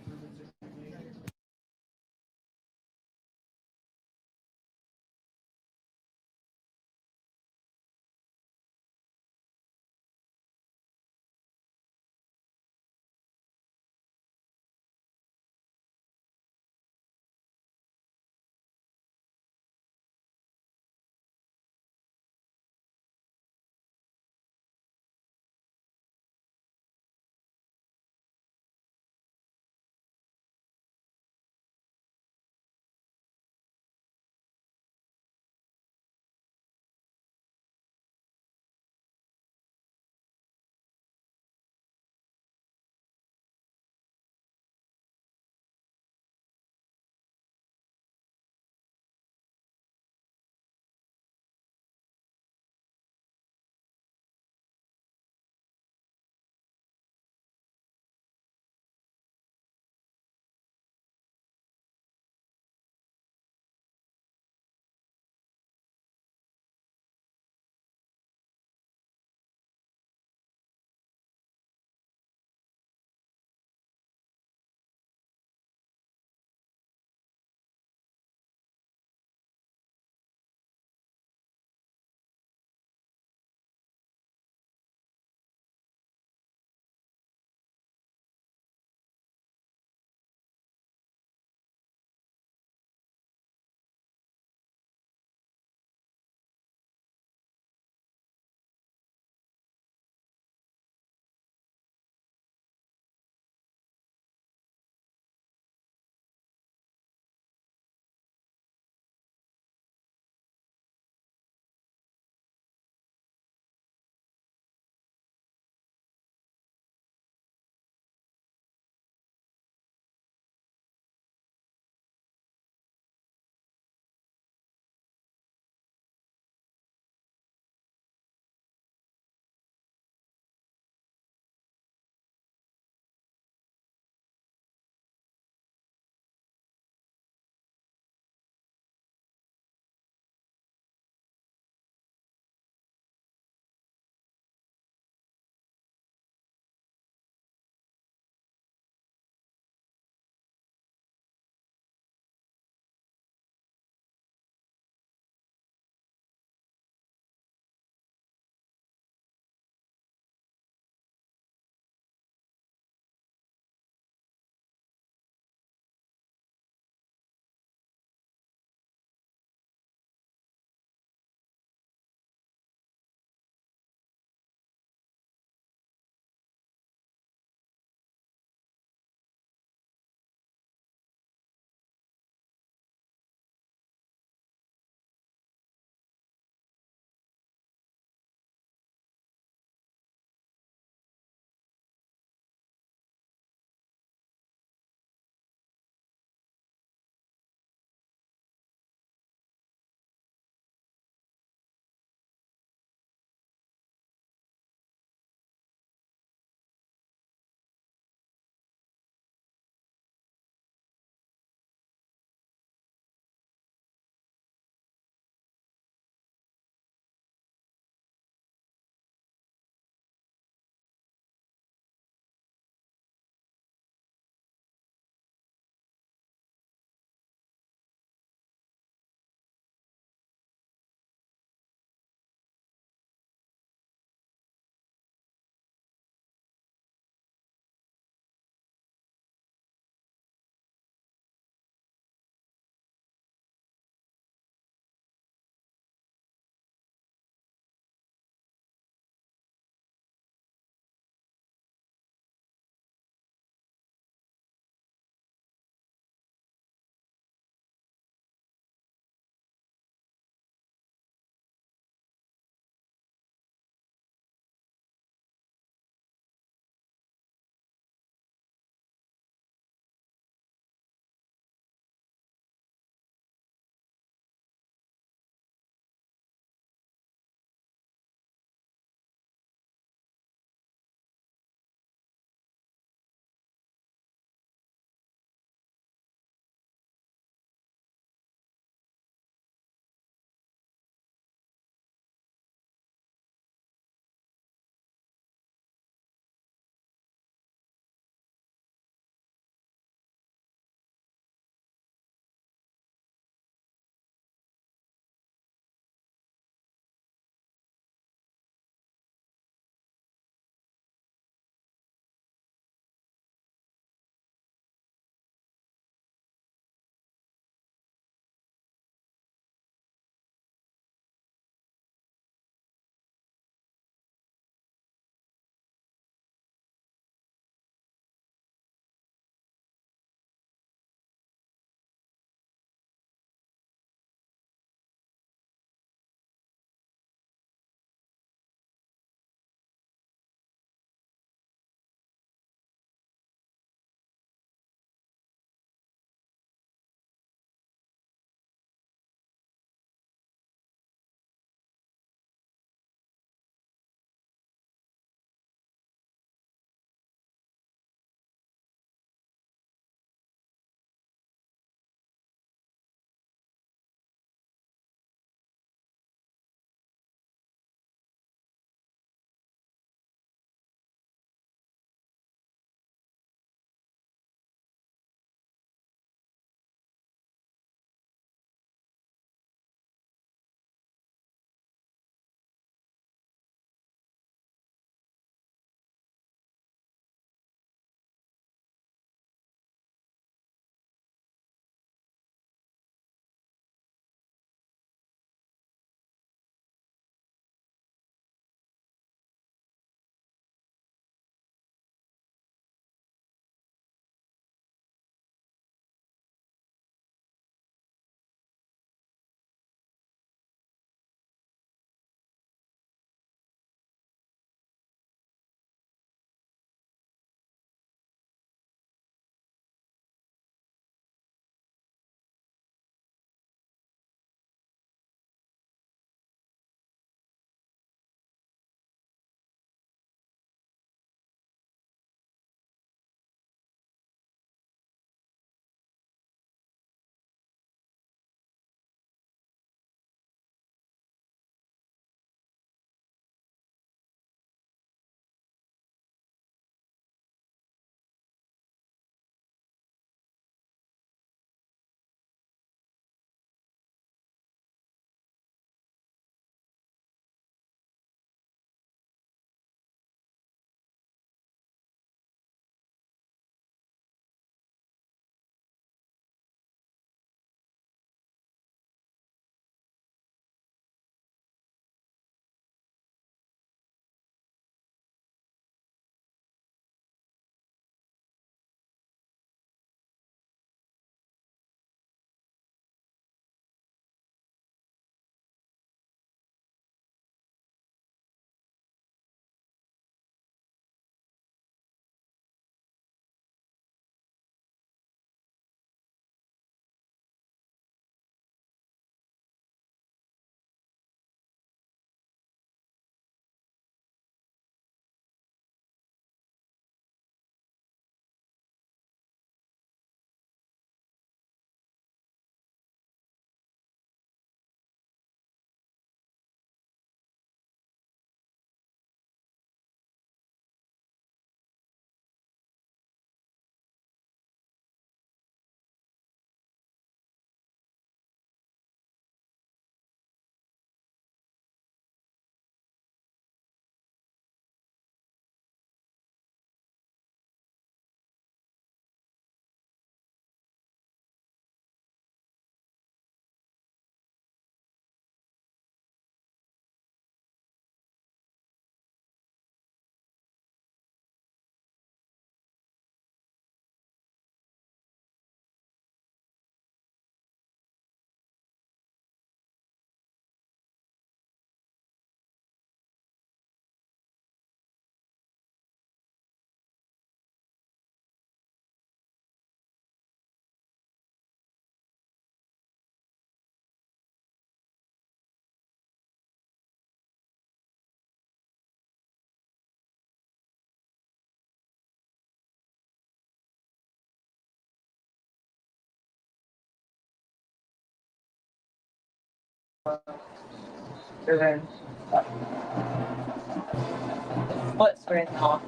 What's right now?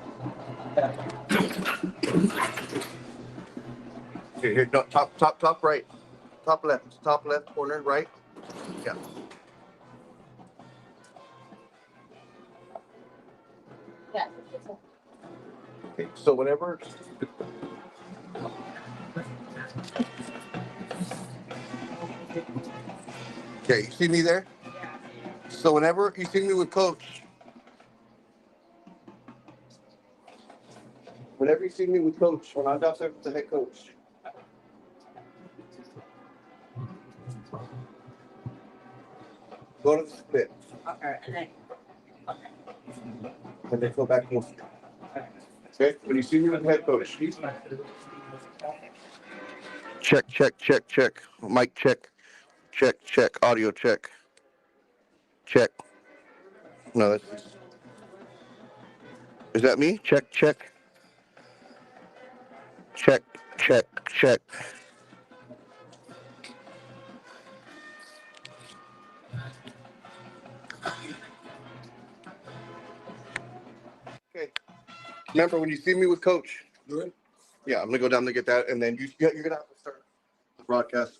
Here, no, top right, top left corner, right? Yeah. Yeah. Okay, so whenever. Okay, you see me there? So whenever you see me with coach, when I'm downstairs with the head coach, go to the split. Okay. And then go back and okay, when you see me with the head coach, check. Mic check. Audio check. No, is that me? Check. Okay. Remember when you see me with coach? Good. Yeah, I'm gonna go down to get that, and then you're gonna have to start the broadcast.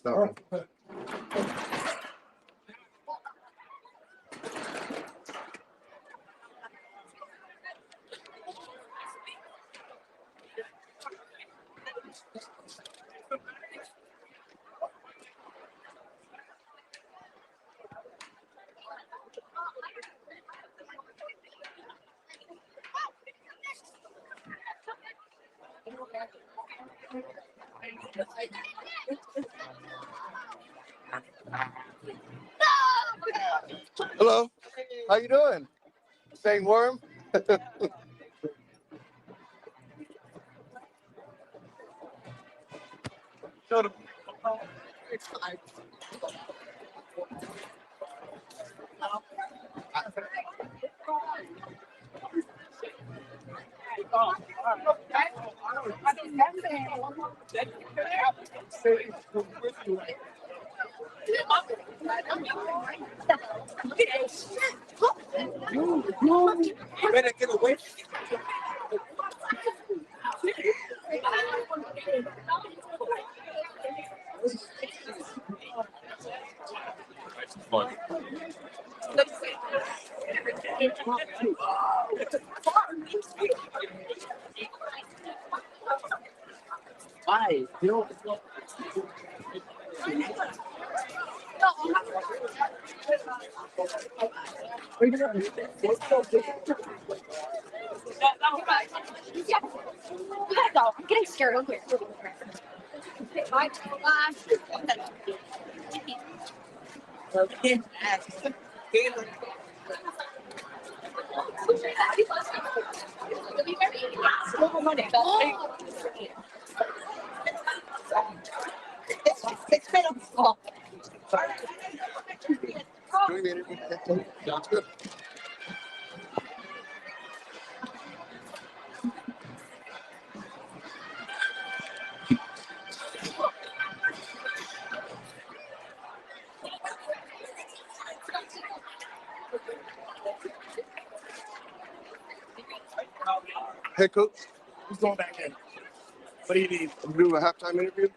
Hello. How you doing? Staying warm? Showed him. Better get away. Why? I'm getting scared over here. It's been a fall. Doing the interview. Sounds good. Hey, coach. Who's going back in? What do you need? I'm doing a halftime interview.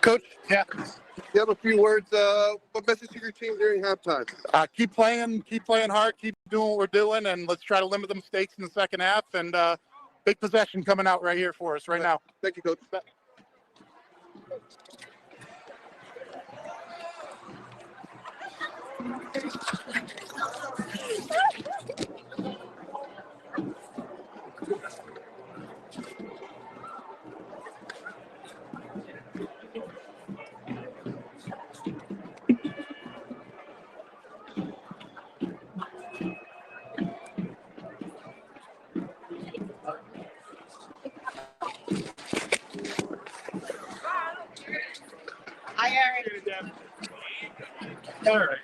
Coach, Yeah. you have a few words. What message to your team during halftime? Keep playing hard, keep doing what we're doing, and let's try to limit the mistakes in the second half and Big possession coming out right here for us right now. Thank you, Coach. All right.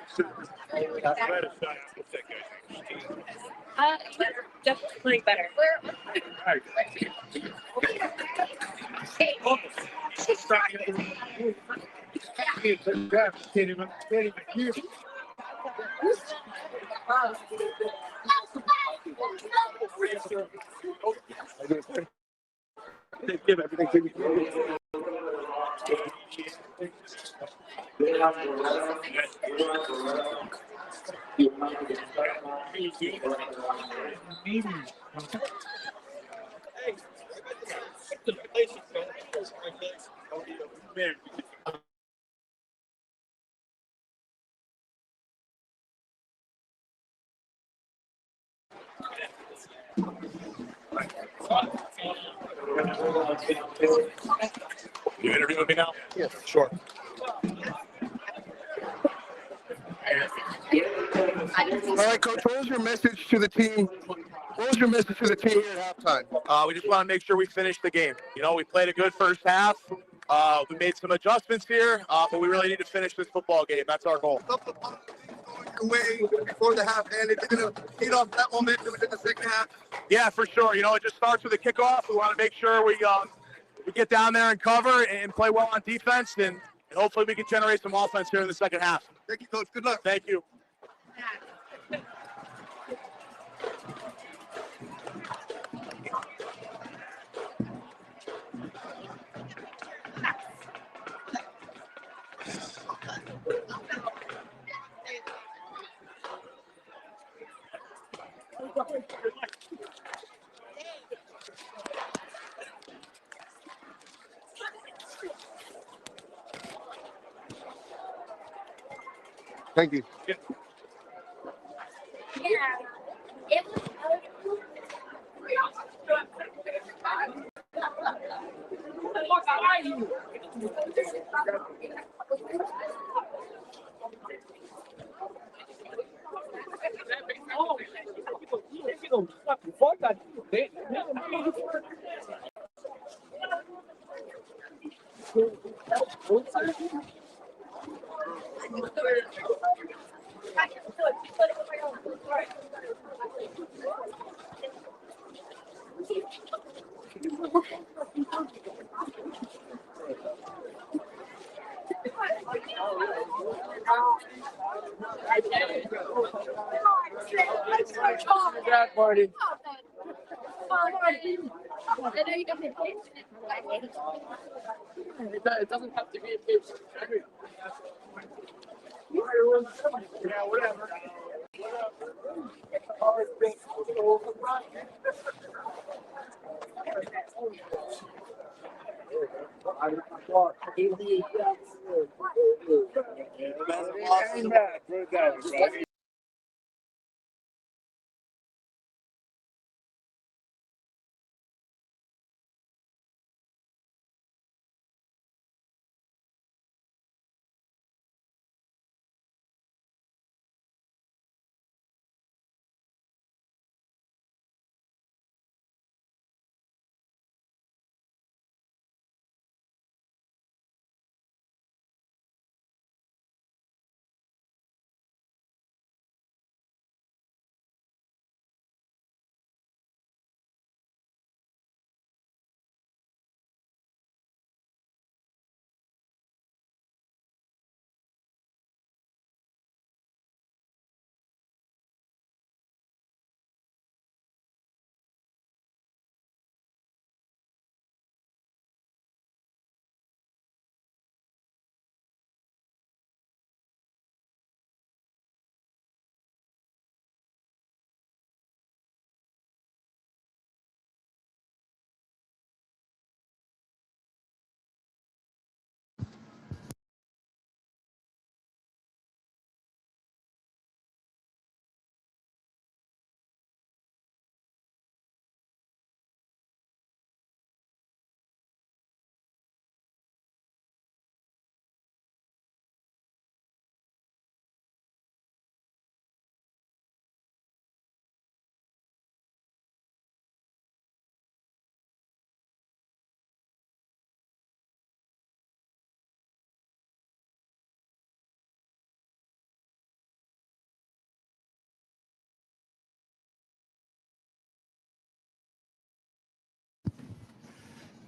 Definitely better. Give everything to you. You interviewing me now? Yes. Sure. All right, Coach. What was your message to the team? What was your message to the team here at halftime? We just want to make sure we finish the game. You know, we played a good first half. We made some adjustments here, but we really need to finish this football game. That's our goal. Your way before the half ended, you're gonna feed off that momentum in the second half. Yeah, for sure. You know, it just starts with a kickoff. We want to make sure we get down there and cover and play well on defense, and hopefully we can generate some offense here in the second half. Thank you, Coach. Good luck. Thank you. Thank you. It doesn't have to be a picture. Yeah, whatever.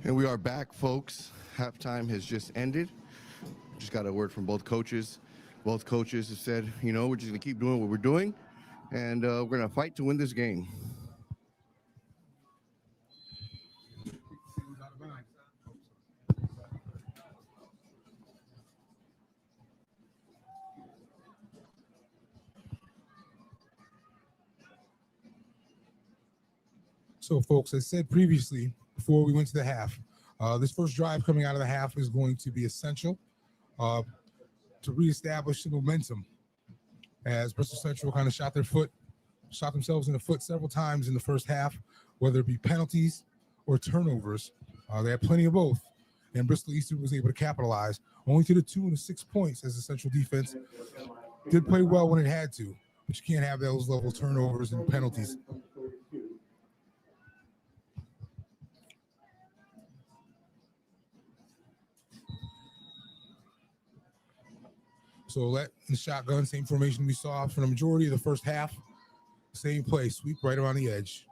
And we are back, folks. Halftime has just ended. Just got a word from both coaches. Both coaches have said, we're just going to keep doing what we're doing, and we're going to fight to win this game. So, folks, as said previously, before we went to the half, this first drive coming out of the half is going to be essential to reestablish the momentum, as Bristol Central kind of shot themselves in the foot several times in the first half, whether it be penalties or turnovers. They had plenty of both, and Bristol Eastern was able to capitalize only to the 2 and the 6 points, as the Central defense did play well when it had to, but you can't have those level turnovers and penalties. So in the shotgun, same formation we saw for the majority of the first half. Same play, sweep right around the edge.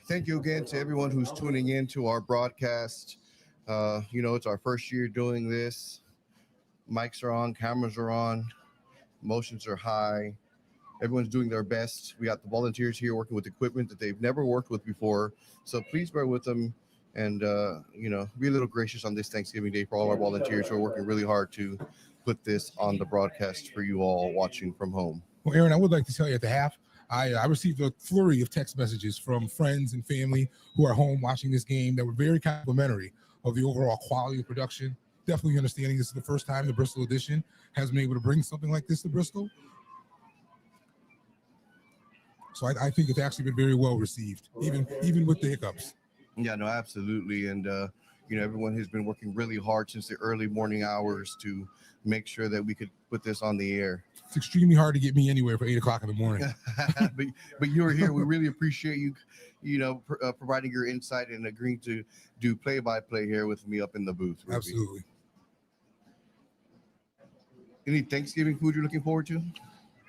Thank you again to everyone who's tuning in to our broadcast. It's our first year doing this. Mics are on, cameras are on, emotions are high. Everyone's doing their best. We got the volunteers here working with equipment that they've never worked with before. So please bear with them. And, be a little gracious on this Thanksgiving Day for all our volunteers who are working really hard to put this on the broadcast for you all watching from home. Well, Aaron, I would like to tell you at the half, I received a flurry of text messages from friends and family who are home watching this game that were very complimentary of the overall quality of production. Definitely understanding this is the first time the Bristol edition has been able to bring something like this to Bristol. So I think it's actually been very well received, even with the hiccups. Yeah, no, absolutely. And, everyone has been working really hard since the early morning hours to make sure that we could put this on the air. It's extremely hard to get me anywhere for 8 o'clock in the morning. but you were here. We really appreciate you, providing your insight and agreeing to do play-by-play here with me up in the booth. Ruby. Absolutely. Any Thanksgiving food you're looking forward to?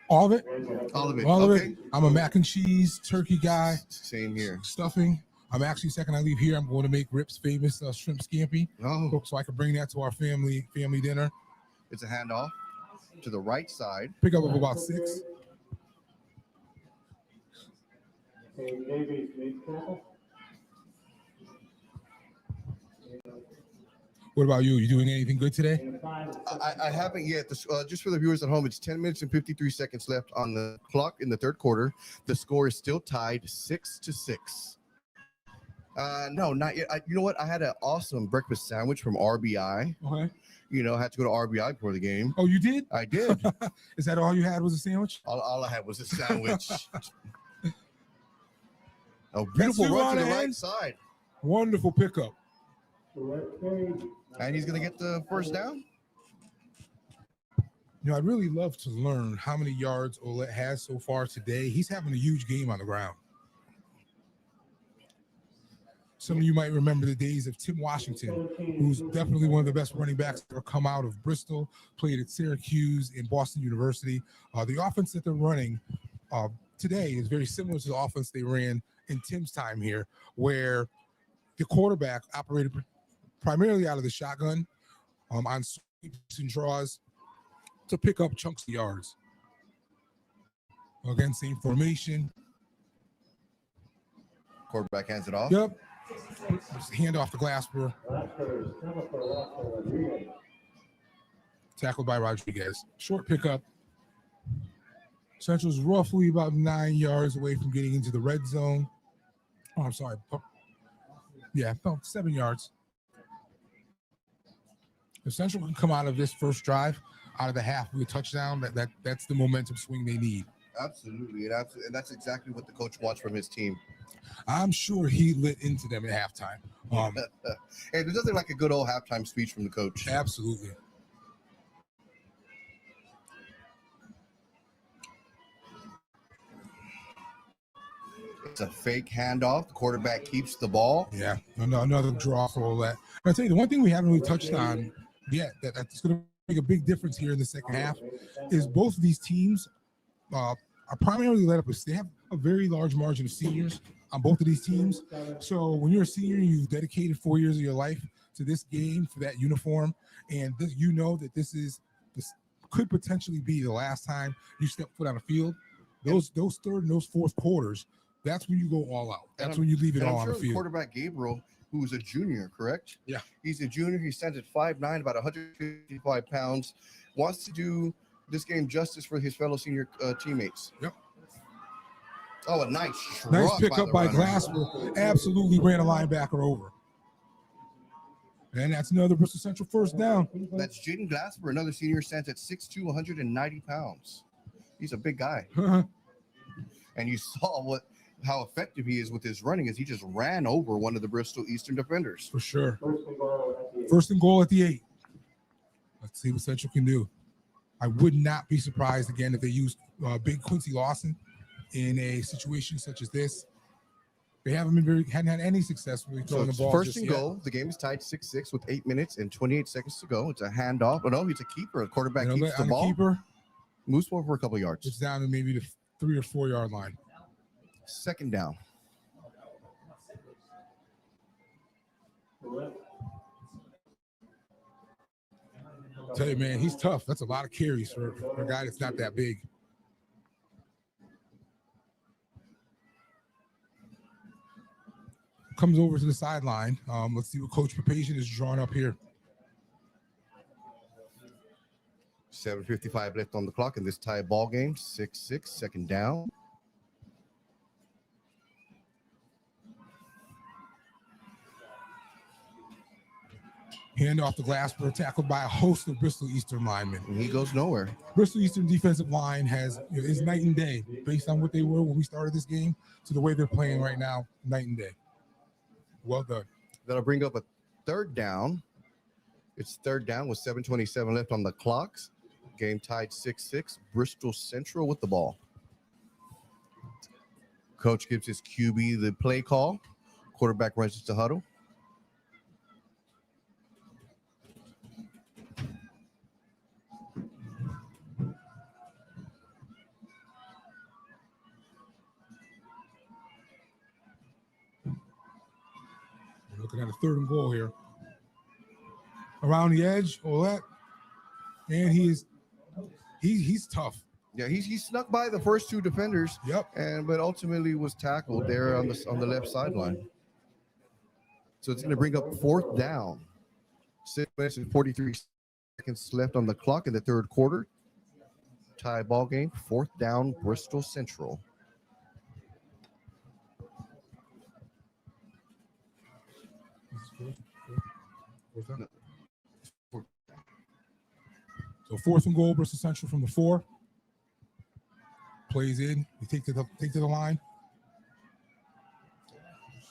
All of it. All of it. All okay. of it. I'm a mac and cheese turkey guy. Same here. Stuffing. I'm actually, second I leave here, I'm going to make Rip's famous shrimp scampi. Oh. So I can bring that to our family dinner. It's a handoff to the right side. Pick up of about 6. What about you? You doing anything good today? I haven't yet. Just for the viewers at home, it's 10 minutes and 53 seconds left on the clock in the third quarter. The score is still tied 6-6. No, not yet. You know what? I had an awesome breakfast sandwich from RBI. Okay. I had to go to RBI before the game. Oh, you did? I did. Is that all you had was a sandwich? All I had was a sandwich. A beautiful run to the right side. Wonderful pickup. And he's going to get the first down. I'd really love to learn how many yards Olette has so far today. He's having a huge game on the ground. Some of you might remember the days of Tim Washington, who's definitely one of the best running backs to ever come out of Bristol, played at Syracuse and Boston University. The offense that they're running today is very similar to the offense they ran in Tim's time here, where the quarterback operated primarily out of the shotgun on sweeps and draws to pick up chunks of yards. Again, same formation. Quarterback hands it off. Yep. Just hand off to Glasper. Tackled by Rodriguez. Short pickup. Central's roughly about 9 yards away from getting into the red zone. Oh, I'm sorry. Yeah, no, 7 yards. If Central can come out of this first drive, out of the half with a touchdown, that's the momentum swing they need. Absolutely. And that's exactly what the coach wants from his team. I'm sure he lit into them at halftime. Hey, there's nothing like a good old halftime speech from the coach. Absolutely. It's a fake handoff. The quarterback keeps the ball. Yeah, another draw for all that. I'll tell you, the one thing we haven't really touched on yet that's going to make a big difference here in the second half is both of these teams are primarily led up. They have a very large margin of seniors on both of these teams. So when you're a senior, you've dedicated 4 years of your life to this game for that uniform, and this, you know that this could potentially be the last time you step foot on a field. Those third and those fourth quarters, that's when you go all out. That's when you leave it all on the field. Quarterback Gabriel, who's a junior, correct? Yeah. He's a junior. He stands at 5'9", about 155 pounds. Wants to do this game justice for his fellow senior teammates. Yep. Oh, a nice pickup by Glasper. Absolutely ran a linebacker over. And that's another Bristol Central first down. That's Jaden Glasper, another senior, stands at 6'2", 190 pounds. He's a big guy. And you saw how effective he is with his running as he just ran over one of the Bristol Eastern defenders. For sure. First and goal at the 8. Let's see what Central can do. I would not be surprised again if they used big Quincy Lawson in a situation such as this. They hadn't had any success really throwing the ball. First and goal. The game is tied 6-6 with 8 minutes and 28 seconds to go. It's a handoff. Oh, no, he's a keeper. A quarterback keeps the ball. Keeper, moves forward for a couple yards. It's down to maybe the 3 or 4 yard line. Second down. Tell you, man, he's tough. That's a lot of carries for a guy that's not that big. Comes over to the sideline. Let's see what Coach Papazian is drawing up here. 7:55 left on the clock in this tie ball game. 6-6, second down. Hand off the Glasper, tackled by a host of Bristol Eastern linemen. And he goes nowhere. Bristol Eastern defensive line is night and day based on what they were when we started this game to the way they're playing right now, night and day. Well done. That'll bring up a third down. It's third down with 7:27 left on the clocks. Game tied 6-6. Bristol Central with the ball. Coach gives his QB the play call. Quarterback runs into huddle. Looking at a third and goal here. Around the edge, Olette. And he's tough. Yeah, he snuck by the first two defenders. Yep. But ultimately was tackled there on the left sideline. So it's going to bring up fourth down. 6 minutes and 43 seconds left on the clock in the third quarter. Tie ball game. Fourth down, Bristol Central. So fourth and goal, Bristol Central from the 4. Plays in. We take to the line.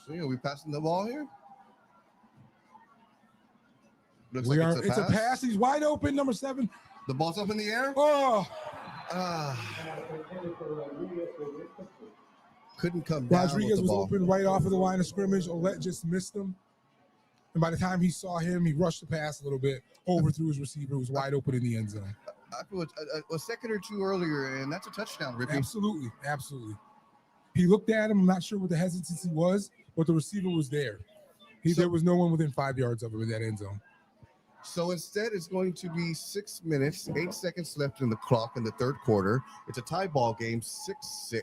So, are we passing the ball here? Looks We like are. It's a pass. He's wide open. Number 7. The ball's up in the air. Oh. Couldn't come down. Rodriguez was open right off of the line of scrimmage. Olette just missed him. And by the time he saw him, he rushed the pass a little bit, overthrew his receiver, who was wide open in the end zone. I feel a second or two earlier, and that's a touchdown, Rippy. Absolutely, absolutely. He looked at him. I'm not sure what the hesitancy was, but the receiver was there. There was no one within 5 yards of him in that end zone. So instead, it's going to be 6 minutes, 8 seconds left in the clock in the third quarter. It's a tie ball game, 6-6.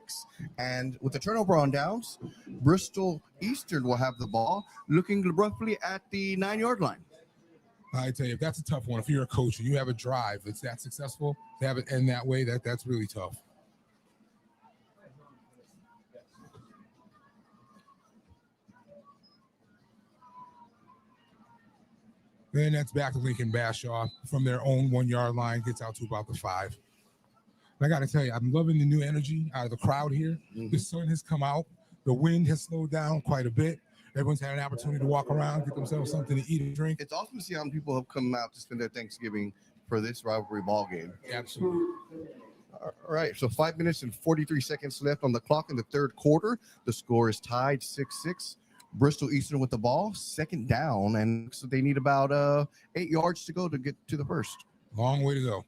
And with the turnover on downs, Bristol Eastern will have the ball, looking roughly at the 9-yard line. I tell you, that's a tough one. If you're a coach and you have a drive that's that successful, to have it end that way, that's really tough. Then that's back to Lincoln Bashaw from their own 1 yard line, gets out to about the 5. And I got to tell you, I'm loving the new energy out of the crowd here. Mm-hmm. The sun has come out. The wind has slowed down quite a bit. Everyone's had an opportunity to walk around, get themselves something to eat and drink. It's awesome to see how many people have come out to spend their Thanksgiving for this rivalry ball game. Absolutely. All right, so 5 minutes and 43 seconds left on the clock in the third quarter. The score is tied 6-6. Bristol Eastern with the ball, second down, and so they need about 8 yards to go to get to the first. Long way to go.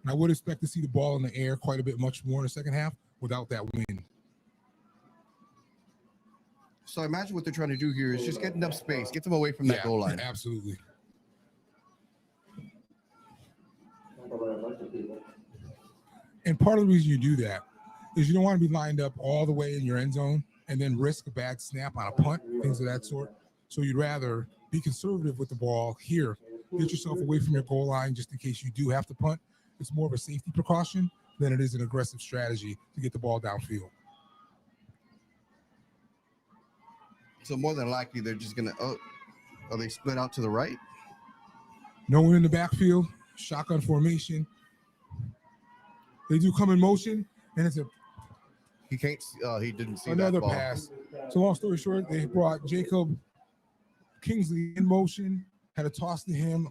And I would expect to see the ball in the air quite a bit much more in the second half without that wind. So I imagine what they're trying to do here is just get enough space, get them away from that goal line. Absolutely. And part of the reason you do that is you don't want to be lined up all the way in your end zone and then risk a bad snap on a punt, things of that sort. So you'd rather be conservative with the ball here. Get yourself away from your goal line just in case you do have to punt. It's more of a safety precaution than it is an aggressive strategy to get the ball downfield. So more than likely, they're just going to, are they split out to the right? No one in the backfield, shotgun formation. They do come in motion, and it's he didn't see another that ball. pass. So long story short, they brought Jacob Kingsley in motion, had a toss to him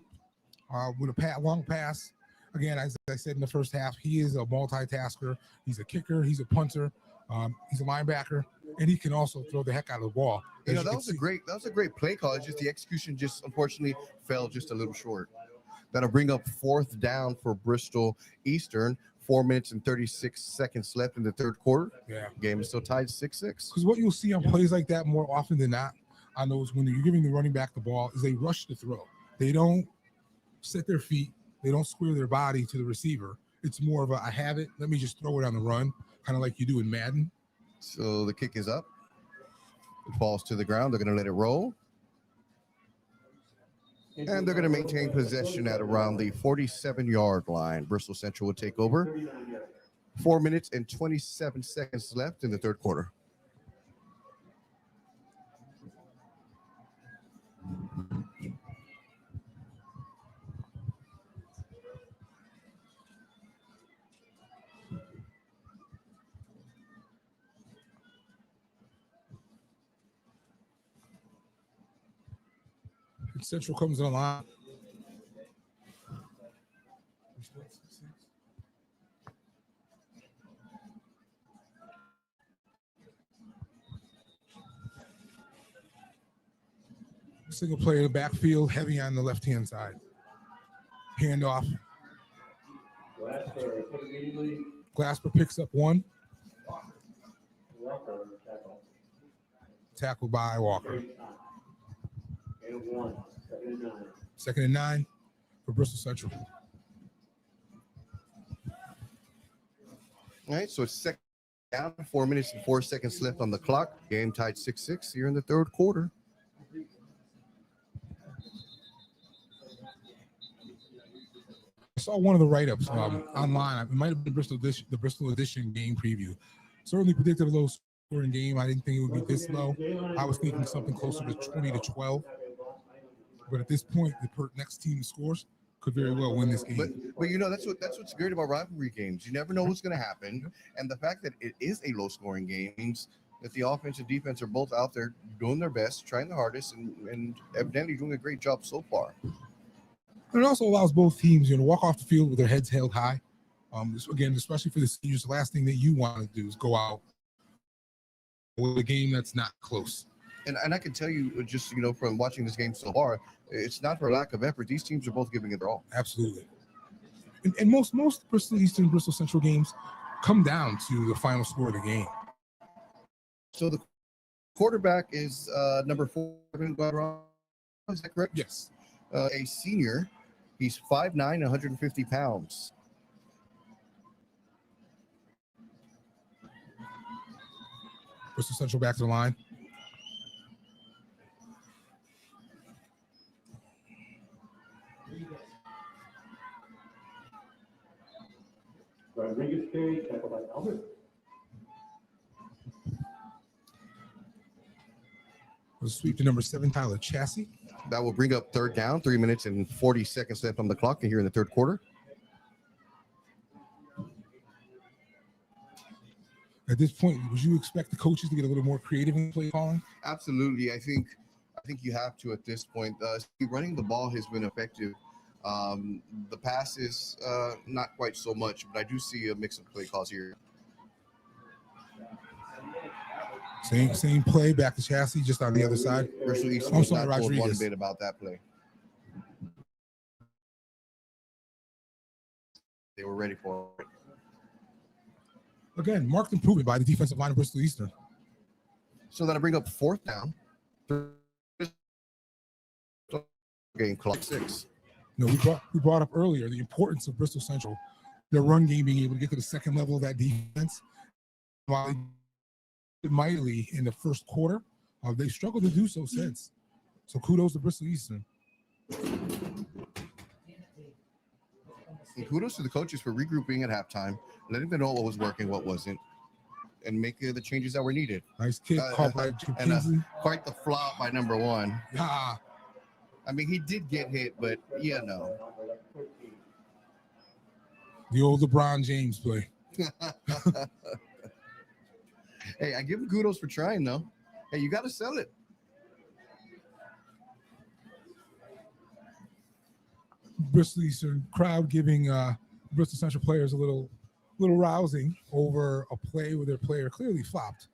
with a long pass. Again, as I said in the first half, he is a multitasker. He's a kicker. He's a punter. He's a linebacker, and he can also throw the heck out of the ball. You know, that was a great play call. It's just the execution just unfortunately fell just a little short. That'll bring up 4th down for Bristol Eastern. 4 minutes and 36 seconds left in the third quarter. Yeah. Game is still tied 6-6. Because what you'll see on plays like that more often than not on those when you're giving the running back the ball is they rush the throw. They don't set their feet. They don't square their body to the receiver. It's more of a, I have it, let me just throw it on the run, kind of like you do in Madden. So the kick is up. It falls to the ground. They're going to let it roll. And they're going to maintain possession at around the 47-yard line. Bristol Central will take over. 4 minutes and 27 seconds left in the third quarter. Central comes on the line. Single player in the backfield, heavy on the left-hand side. Handoff. Glasper picks up one. Tackle by Walker. 2nd and 9 for Bristol Central. All right, so it's second down, 4 minutes and 4 seconds left on the clock. Game tied 6-6 here in the third quarter. I saw one of the write-ups online. It might have been the Bristol Edition game preview. Certainly predicted a low-scoring game. I didn't think it would be this low. I was thinking something closer to 20-12. But at this point, the next team scores could very well win this game. But you know that's what's great about rivalry games. You never know what's going to happen, and the fact that it is a low-scoring game means that the offense and defense are both out there doing their best, trying the hardest, and evidently doing a great job so far. And it also allows both teams, to walk off the field with their heads held high. Again, especially for the seniors, the last thing that you want to do is go out with a game that's not close. And I can tell you, just from watching this game so far, it's not for lack of effort. These teams are both giving it their all. Absolutely. And most Bristol Eastern, Bristol Central games come down to the final score of the game. So the quarterback is number 4. Is that correct? Yes. A senior. He's 5'9", 150 pounds. Bristol Central back to the line. Rodriguez carry, tackle by Albert. We'll sweep to number 7, Tyler Chassis. That will bring up third down, 3 minutes and 40 seconds left on the clock here in the third quarter. At this point, would you expect the coaches to get a little more creative in play calling? Absolutely. I think you have to at this point. Running the ball has been effective. The passes, not quite so much, but I do see a mix of play calls here. Same play, back to Chassis, just on the other side. Bristol East I'm was sorry, not told one Rodriguez. bit about that play. they were ready for it. Again, marked improvement by the defensive line of Bristol Eastern. So that'll bring up fourth down. Game clock 6. You know, we brought up earlier the importance of Bristol Central, their run game being able to get to the second level of that defense. While they did mightily in the first quarter, they struggled to do so since. So kudos to Bristol Eastern. And kudos to the coaches for regrouping at halftime, letting them know what was working, what wasn't, and making the changes that were needed. Nice kick caught by and quite the flop by number 1. Ah. I mean, he did get hit, but yeah, no. The old LeBron James play. Hey, I give him kudos for trying, though. Hey, you got to sell it. Bristol Eastern crowd giving Bristol Central players a little rousing over a play where their player clearly flopped.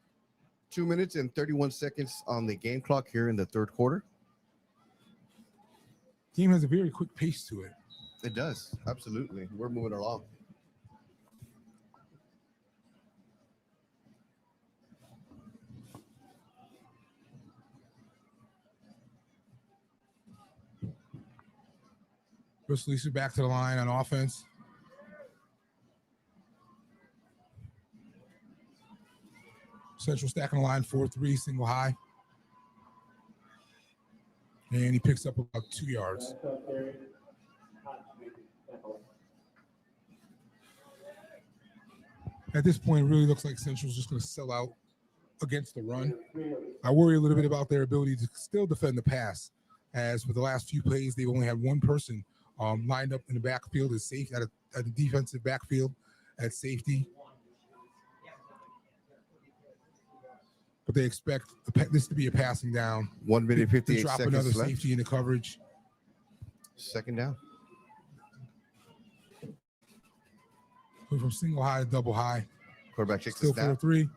2 minutes and 31 seconds on the game clock here in the third quarter. Game has a very quick pace to it. It does. Absolutely. We're moving along. Bristol Eastern back to the line on offense. Central stacking the line 4-3, single high. And he picks up about 2 yards. At this point, it really looks like Central's just going to sell out against the run. I worry a little bit about their ability to still defend the pass, as for the last few plays, they've only had one person lined up in the backfield as safe at the defensive backfield at safety. But they expect this to be a passing down. 1 minute, 58 drop seconds another left. safety into coverage. Second down. From single high to double high. Quarterback checks Still the snap. 4-3.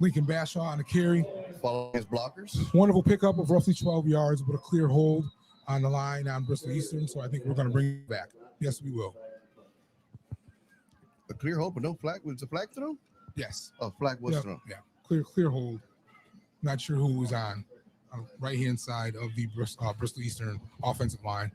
Lincoln Bashaw on the carry. Following his blockers. Wonderful pickup of roughly 12 yards with a clear hold on the line on Bristol Eastern. So I think we're going to bring it back. Yes, we will. A clear hold, but no flag. Was the flag thrown? Yes. Oh, flag was thrown. Yeah. Clear hold. Not sure who was on right hand side of the Bristol Eastern offensive line.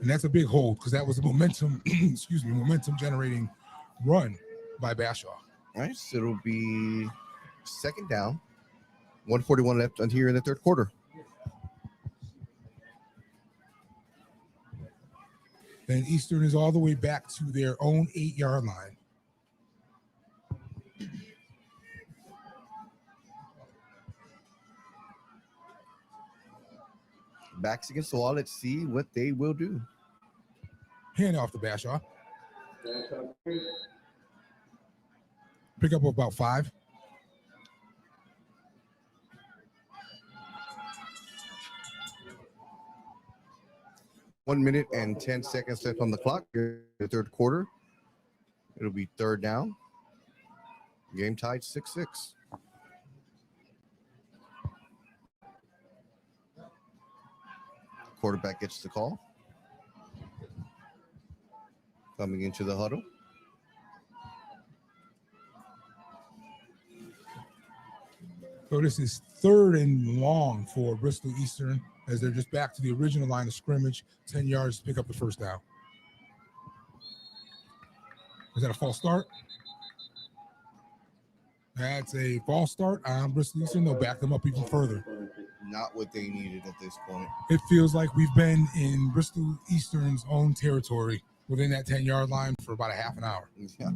And that's a big hold because that was a momentum, momentum generating run by Bashaw. All right, so it'll be second down. 1:41 left on here in the third quarter. And Eastern is all the way back to their own 8-yard line. Backs against the wall. Let's see what they will do. Hand off to Bashaw. Pick up about 5. One minute and 10 seconds left on the clock here in the third quarter. It'll be third down. Game tied 6-6. Quarterback gets the call. Coming into the huddle. So this is 3rd and long for Bristol Eastern as they're just back to the original line of scrimmage, 10 yards to pick up the first down. Is that a false start? That's a false start on Bristol Eastern. They'll back them up even further. Not what they needed at this point. It feels like we've been in Bristol Eastern's own territory within that 10-yard line for about a half an hour. Yeah.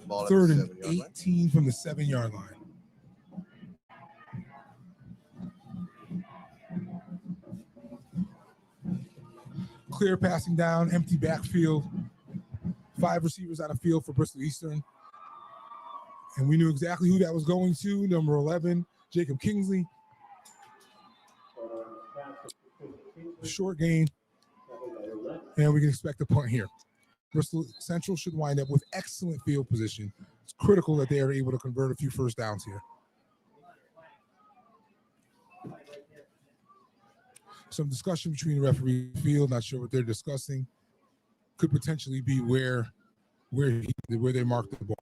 Ball 3rd and 18 from the 7-yard line. Clear passing down, empty backfield. 5 receivers on the field for Bristol Eastern. And we knew exactly who that was going to. Number 11, Jacob Kingsley. Short gain. And we can expect a punt here. Bristol Central should wind up with excellent field position. It's critical that they are able to convert a few first downs here. Some discussion between the referee and field, not sure what they're discussing. Could potentially be where they mark the ball.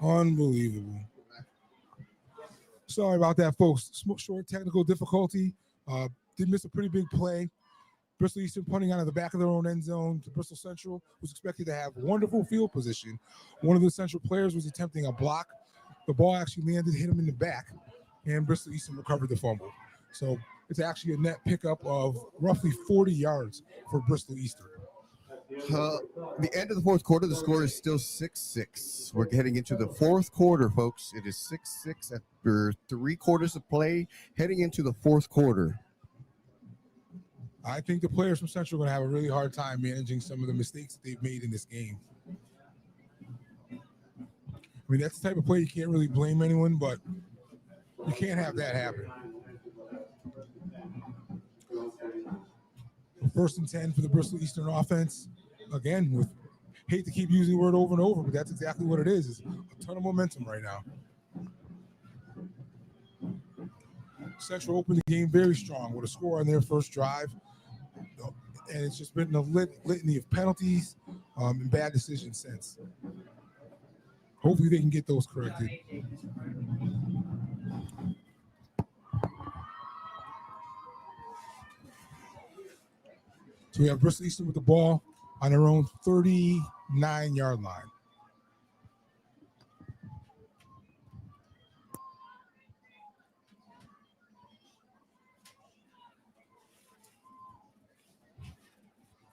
Unbelievable. Sorry about that, folks. Short technical difficulty. Did miss a pretty big play. Bristol Eastern punting out of the back of their own end zone to Bristol Central, was expected to have wonderful field position. One of the Central players was attempting a block. The ball actually landed, hit him in the back, and Bristol Eastern recovered the fumble. So it's actually a net pickup of roughly 40 yards for Bristol Eastern. The end of the fourth quarter, the score is still 6-6. We're heading into the fourth quarter, folks. It is 6-6 after 3 quarters of play, heading into the fourth quarter. I think the players from Central are going to have a really hard time managing some of the mistakes that they've made in this game. I mean, that's the type of play you can't really blame anyone, but you can't have that happen. First and 10 for the Bristol Eastern offense. Again, hate to keep using the word over and over, but that's exactly what it is. It's a ton of momentum right now. Central opened the game very strong with a score on their first drive. And it's just been a litany of penalties and bad decisions since. Hopefully they can get those corrected. So we have Bristol Eastern with the ball on their own 39-yard line.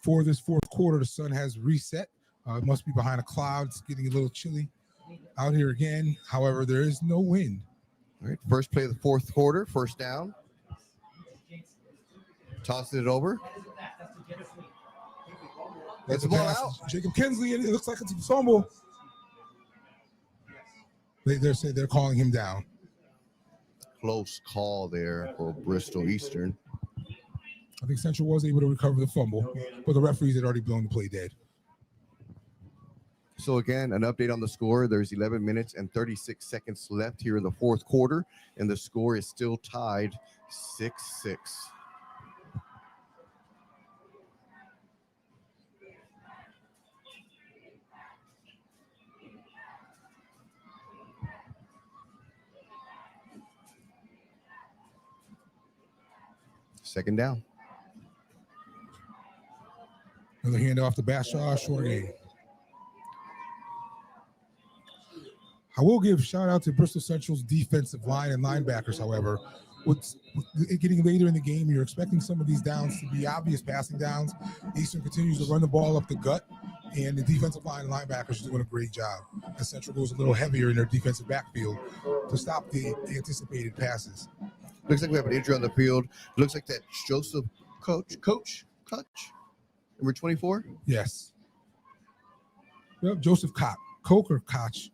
For this fourth quarter, the sun has reset. It must be behind a cloud. It's getting a little chilly out here again. However, there is no wind. All right, first play of the fourth quarter, first down. Tossing it over. Gets the ball out. Jacob Kinsley, and it looks like it's a fumble. They're calling him down. Close call there for Bristol Eastern. I think Central was able to recover the fumble, but the referees had already blown the play dead. So again, an update on the score. There's 11 minutes and 36 seconds left here in the fourth quarter, and the score is still tied 6-6. Second down. Another handoff to Bashaw, short game. I will give shout out to Bristol Central's defensive line and linebackers, however. With getting later in the game, you're expecting some of these downs to be obvious passing downs. Eastern continues to run the ball up the gut, and the defensive line and linebackers are doing a great job. As Central goes a little heavier in their defensive backfield to stop the anticipated passes. Looks like we have an injury on the field. Looks like that Joseph Coach, number 24. Yes. Yep, Joseph Koch or Koch.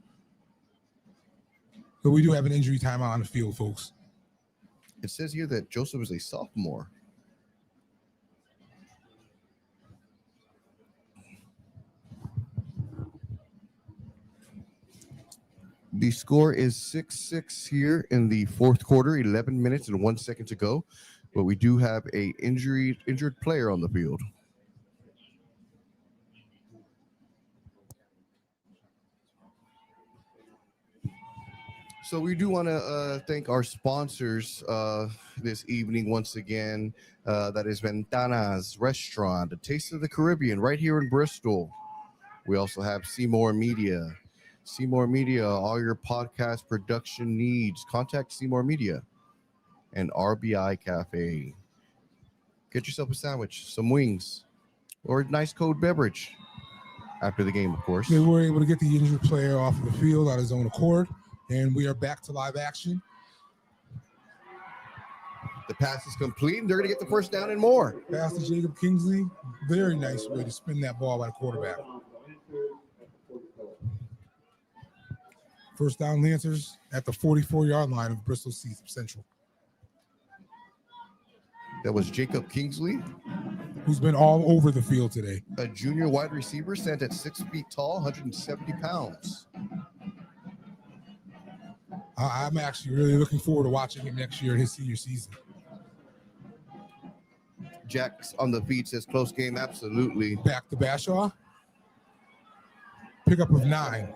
But we do have an injury timeout on the field, folks. It says here that Joseph is a sophomore. The score is 6-6 here in the fourth quarter, 11 minutes and 1 second to go. But we do have a injured player on the field. So we do want to thank our sponsors this evening once again. That is Ventanas Restaurant, the Taste of the Caribbean, right here in Bristol. We also have Seymour Media. Seymour Media, all your podcast production needs. Contact Seymour Media and RBI Cafe. Get yourself a sandwich, some wings, or a nice cold beverage after the game, of course. They were able to get the injured player off of the field on his own accord. And we are back to live action. The pass is complete, and they're going to get the first down and more. Pass to Jacob Kingsley. Very nice way to spin that ball by the quarterback. First down, Lancers at the 44-yard line of Bristol Central. That was Jacob Kingsley, who's been all over the field today. A junior wide receiver, stands at 6 feet tall, 170 pounds. I'm actually really looking forward to watching him next year in his senior season. Jack's on the feed says close game, absolutely. Back to Bashaw. Pickup of 9.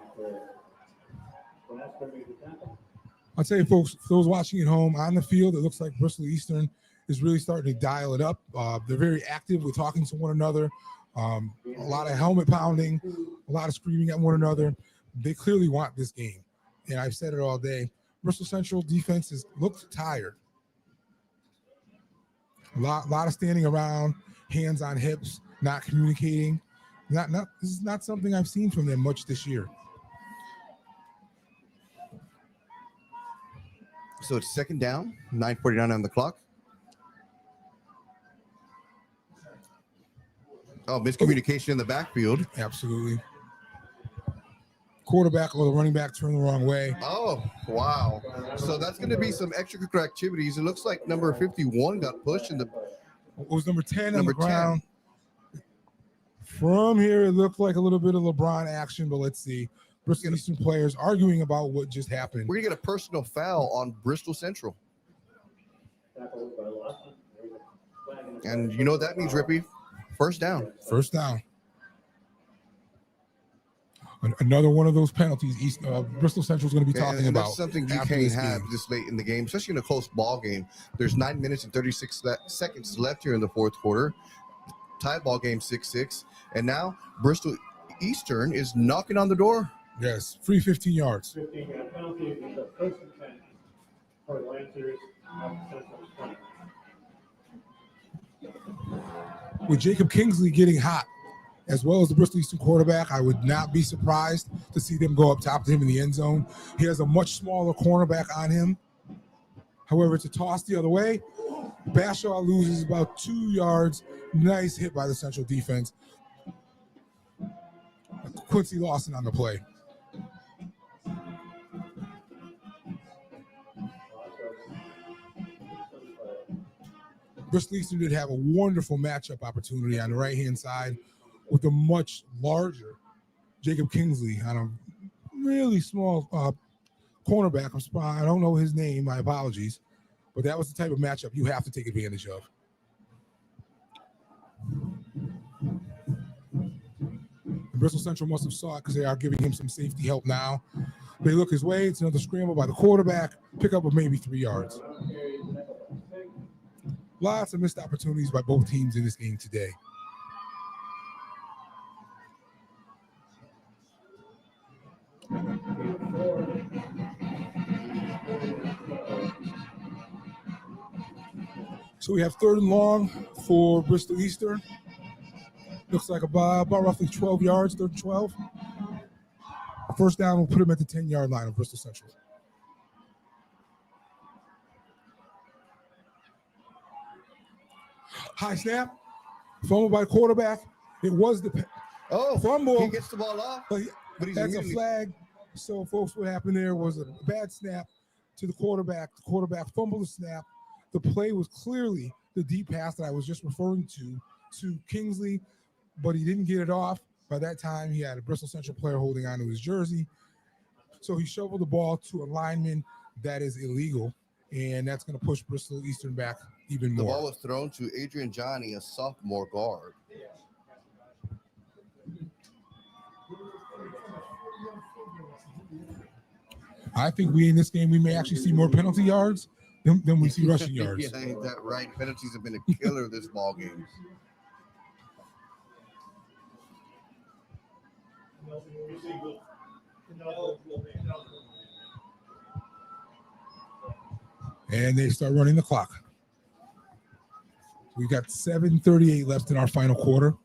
I'll tell you, folks, for those watching at home, on the field, it looks like Bristol Eastern is really starting to dial it up. They're very active with talking to one another. A lot of helmet pounding, a lot of screaming at one another. They clearly want this game. And I've said it all day. Bristol Central defense looked tired. A lot of standing around, hands on hips, not communicating. This is not something I've seen from them much this year. So it's second down, 9:49 on the clock. Oh, miscommunication in the backfield. Absolutely. Quarterback or the running back turned the wrong way. Oh, wow. So that's going to be some extracurricular activities. It looks like number 51 got pushed in the... It was number 10 on the ground. 10. From here, it looked like a little bit of LeBron action, but let's see. Bristol Eastern players arguing about what just happened. We're going to get a personal foul on Bristol Central. And you know what that means, Rippy? First down. First down. Another one of those penalties Bristol Central is going to be talking about. That's something you can't have this late in the game, especially in a close ball game. There's 9 minutes and 36 seconds left here in the fourth quarter. Tie ball game 6-6. And now Bristol Eastern is knocking on the door. Yes, free 15 yards. 15-yard penalty is the first and 10 for the Lancers. With Jacob Kingsley getting hot, as well as the Bristol Eastern quarterback, I would not be surprised to see them go up top to him in the end zone. He has a much smaller cornerback on him. However, it's a toss the other way. Bashaw loses about 2 yards. Nice hit by the Central defense. Quincy Lawson on the play. Bristol Eastern did have a wonderful matchup opportunity on the right-hand side with a much larger Jacob Kingsley on a really small cornerback. I don't know his name. My apologies. But that was the type of matchup you have to take advantage of. And Bristol Central must have saw it because they are giving him some safety help now. They look his way. It's another scramble by the quarterback. Pick up of maybe 3 yards. Lots of missed opportunities by both teams in this game today. So we have 3rd and long for Bristol Eastern. Looks like about roughly 12 yards, 3rd and 12. First down, we'll put him at the 10-yard line of Bristol Central. High snap, fumble by the quarterback. It was the fumble. He gets the ball off, but that's a flag. So, folks, what happened there was a bad snap to the quarterback. The quarterback fumbled the snap. The play was clearly the deep pass that I was just referring to Kingsley, but he didn't get it off. By that time, he had a Bristol Central player holding onto his jersey. So he shoveled the ball to a lineman. That is illegal, and that's going to push Bristol Eastern back even more. The ball was thrown to Adrian Johnny, a sophomore guard. I think in this game, we may actually see more penalty yards than we see rushing yards. Yeah, ain't that right? Penalties have been a killer this ball game. And they start running the clock. We got 7:38 left in our final quarter.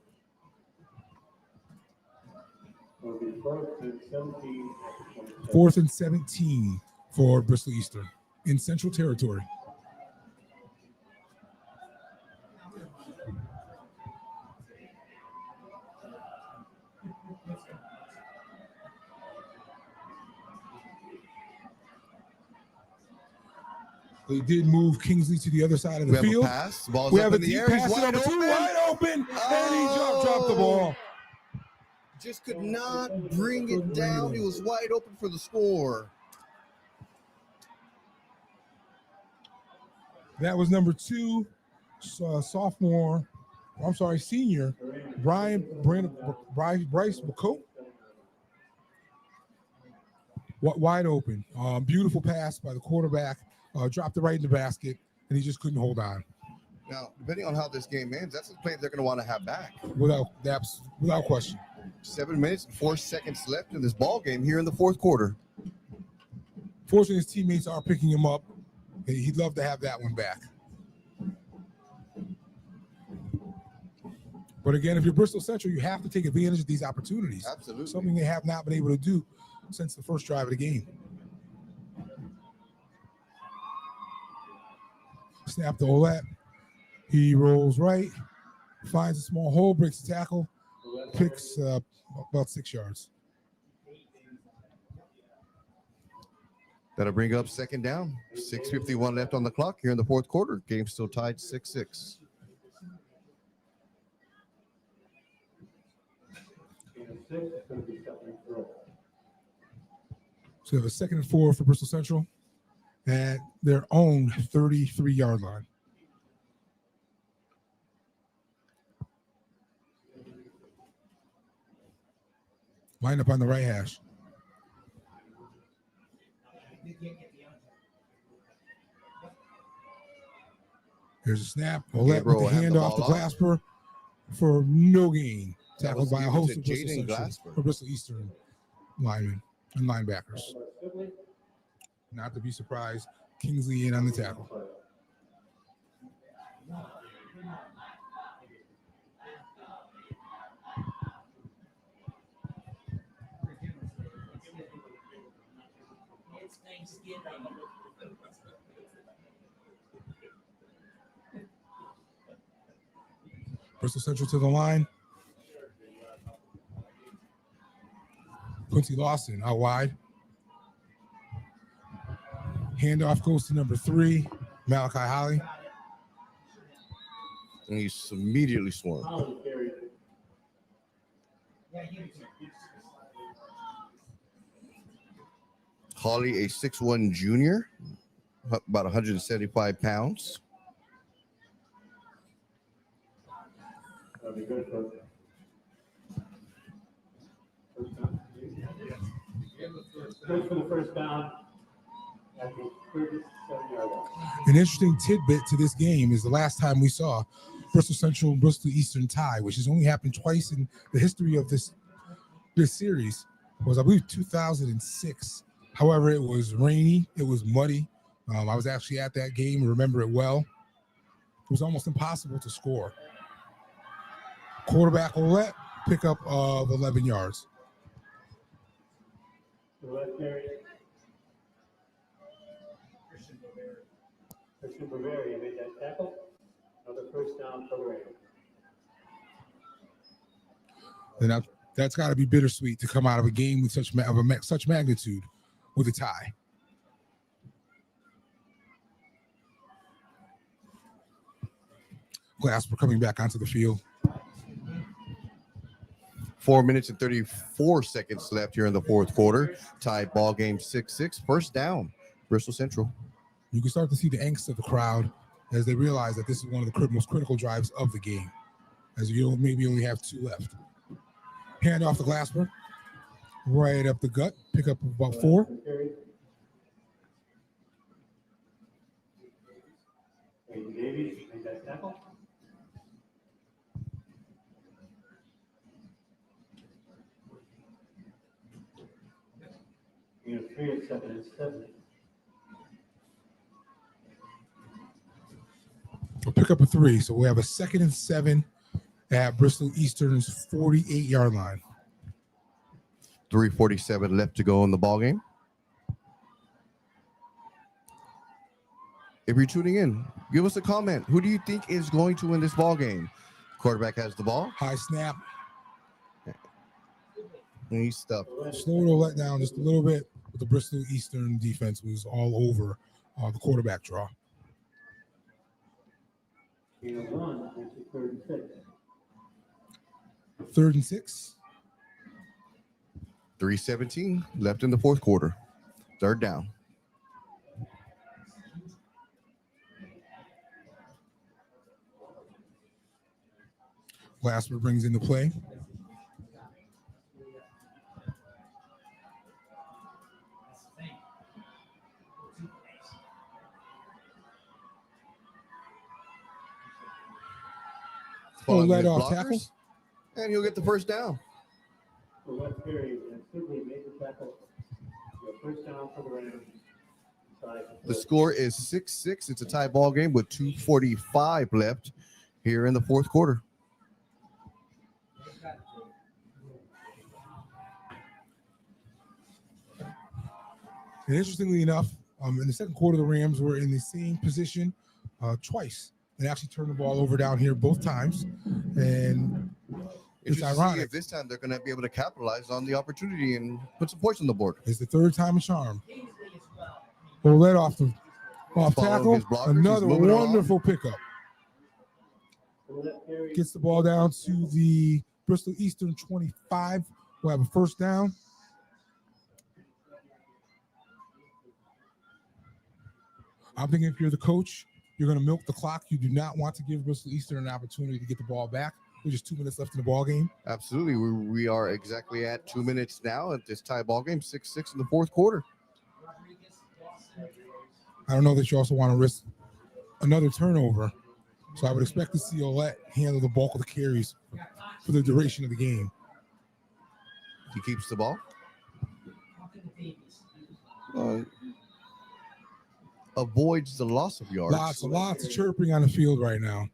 Fourth and 17 for Bristol Eastern in Central Territory. They did move Kingsley to the other side of the field. Have a pass. Ball's we up have a in the deep air. pass. He's wide open. Wide open. And he dropped the ball. Just could not bring it down. He was wide open for the score. That was number 2, senior, Bryce McCoat. Wide open. Beautiful pass by the quarterback. Dropped it right in the basket, and he just couldn't hold on. Now, depending on how this game ends, that's the play they're going to want to have back. Without question. 7 minutes and 4 seconds left in this ball game here in the fourth quarter. Fortunately, his teammates are picking him up. He'd love to have that one back. But again, if you're Bristol Central, you have to take advantage of these opportunities. Absolutely. Something they have not been able to do since the first drive of the game. Snap to Olette. He rolls right, finds a small hole, breaks the tackle, picks about 6 yards. That'll bring up second down. 6:51 left on the clock here in the fourth quarter. Game still tied 6-6. So we have a 2nd and 4 for Bristol Central at their own 33-yard line. Line up on the right hash. Here's a snap. Olette with the handoff to Glasper for no gain. Tackled by a host of Bristol Eastern linemen and linebackers. Not to be surprised, Kingsley in on the tackle. Bristol Central to the line. Quincy Lawson out wide. Handoff goes to number 3, Malachi Holly. And he's immediately swarmed. Hawley, a 6'1 junior, about 175 pounds. That'll be good for first down. Good for the first down at the 37-yard line. An interesting tidbit to this game is the last time we saw Bristol Central and Bristol Eastern tie, which has only happened twice in the history of this series, was I believe 2006. However, it was rainy, it was muddy. I was actually at that game, remember it well. It was almost impossible to score. Quarterback Olet, pickup of 11 yards. The left carry. Christian Bavaria made that tackle. Another first down for the Raiders. And that's got to be bittersweet to come out of a game with such magnitude with a tie. Glasper coming back onto the field. 4 minutes and 34 seconds left here in the fourth quarter. Tied ball game 6-6. First down, Bristol Central. You can start to see the angst of the crowd as they realize that this is one of the most critical drives of the game, as you maybe only have 2 left. Hand off to Glasper, right up the gut, pick up about 4. Davies made that tackle. You have 3 and 7 and 7. We'll pick up a 3, so we have a 2nd and 7 at Bristol Eastern's 48-yard line. 3:47 left to go in the ball game. If you're tuning in, give us a comment. Who do you think is going to win this ball game? Quarterback has the ball. High snap. And he's stuffed. Slow to let down just a little bit, but the Bristol Eastern defense was all over the quarterback draw. You have 1, which is 3rd and 6. 3rd and 6. 3:17 left in the fourth quarter. Third down. Glasper brings into play. Let off tackle. And he'll get the first down. The left carry and simply made the tackle. The first down for the Raiders. The score is 6-6. It's a tie ball game with 2:45 left here in the fourth quarter. And interestingly enough, in the second quarter, the Rams were in the same position twice. They actually turned the ball over down here both times. And it's ironic. If this time they're going to be able to capitalize on the opportunity and put some points on the board. It's the 3rd time a charm. Olet off tackle. Another wonderful pickup. Gets the ball down to the Bristol Eastern 25. We'll have a first down. I'm thinking if you're the coach, you're going to milk the clock. You do not want to give Bristol Eastern an opportunity to get the ball back. There's just 2 minutes left in the ball game. Absolutely. We are exactly at 2 minutes now at this tie ball game, 6-6 in the fourth quarter. I don't know that you also want to risk another turnover. So I would expect to see Olet handle the bulk of the carries for the duration of the game. He keeps the ball. Avoids the loss of yards. Lots of chirping on the field right now.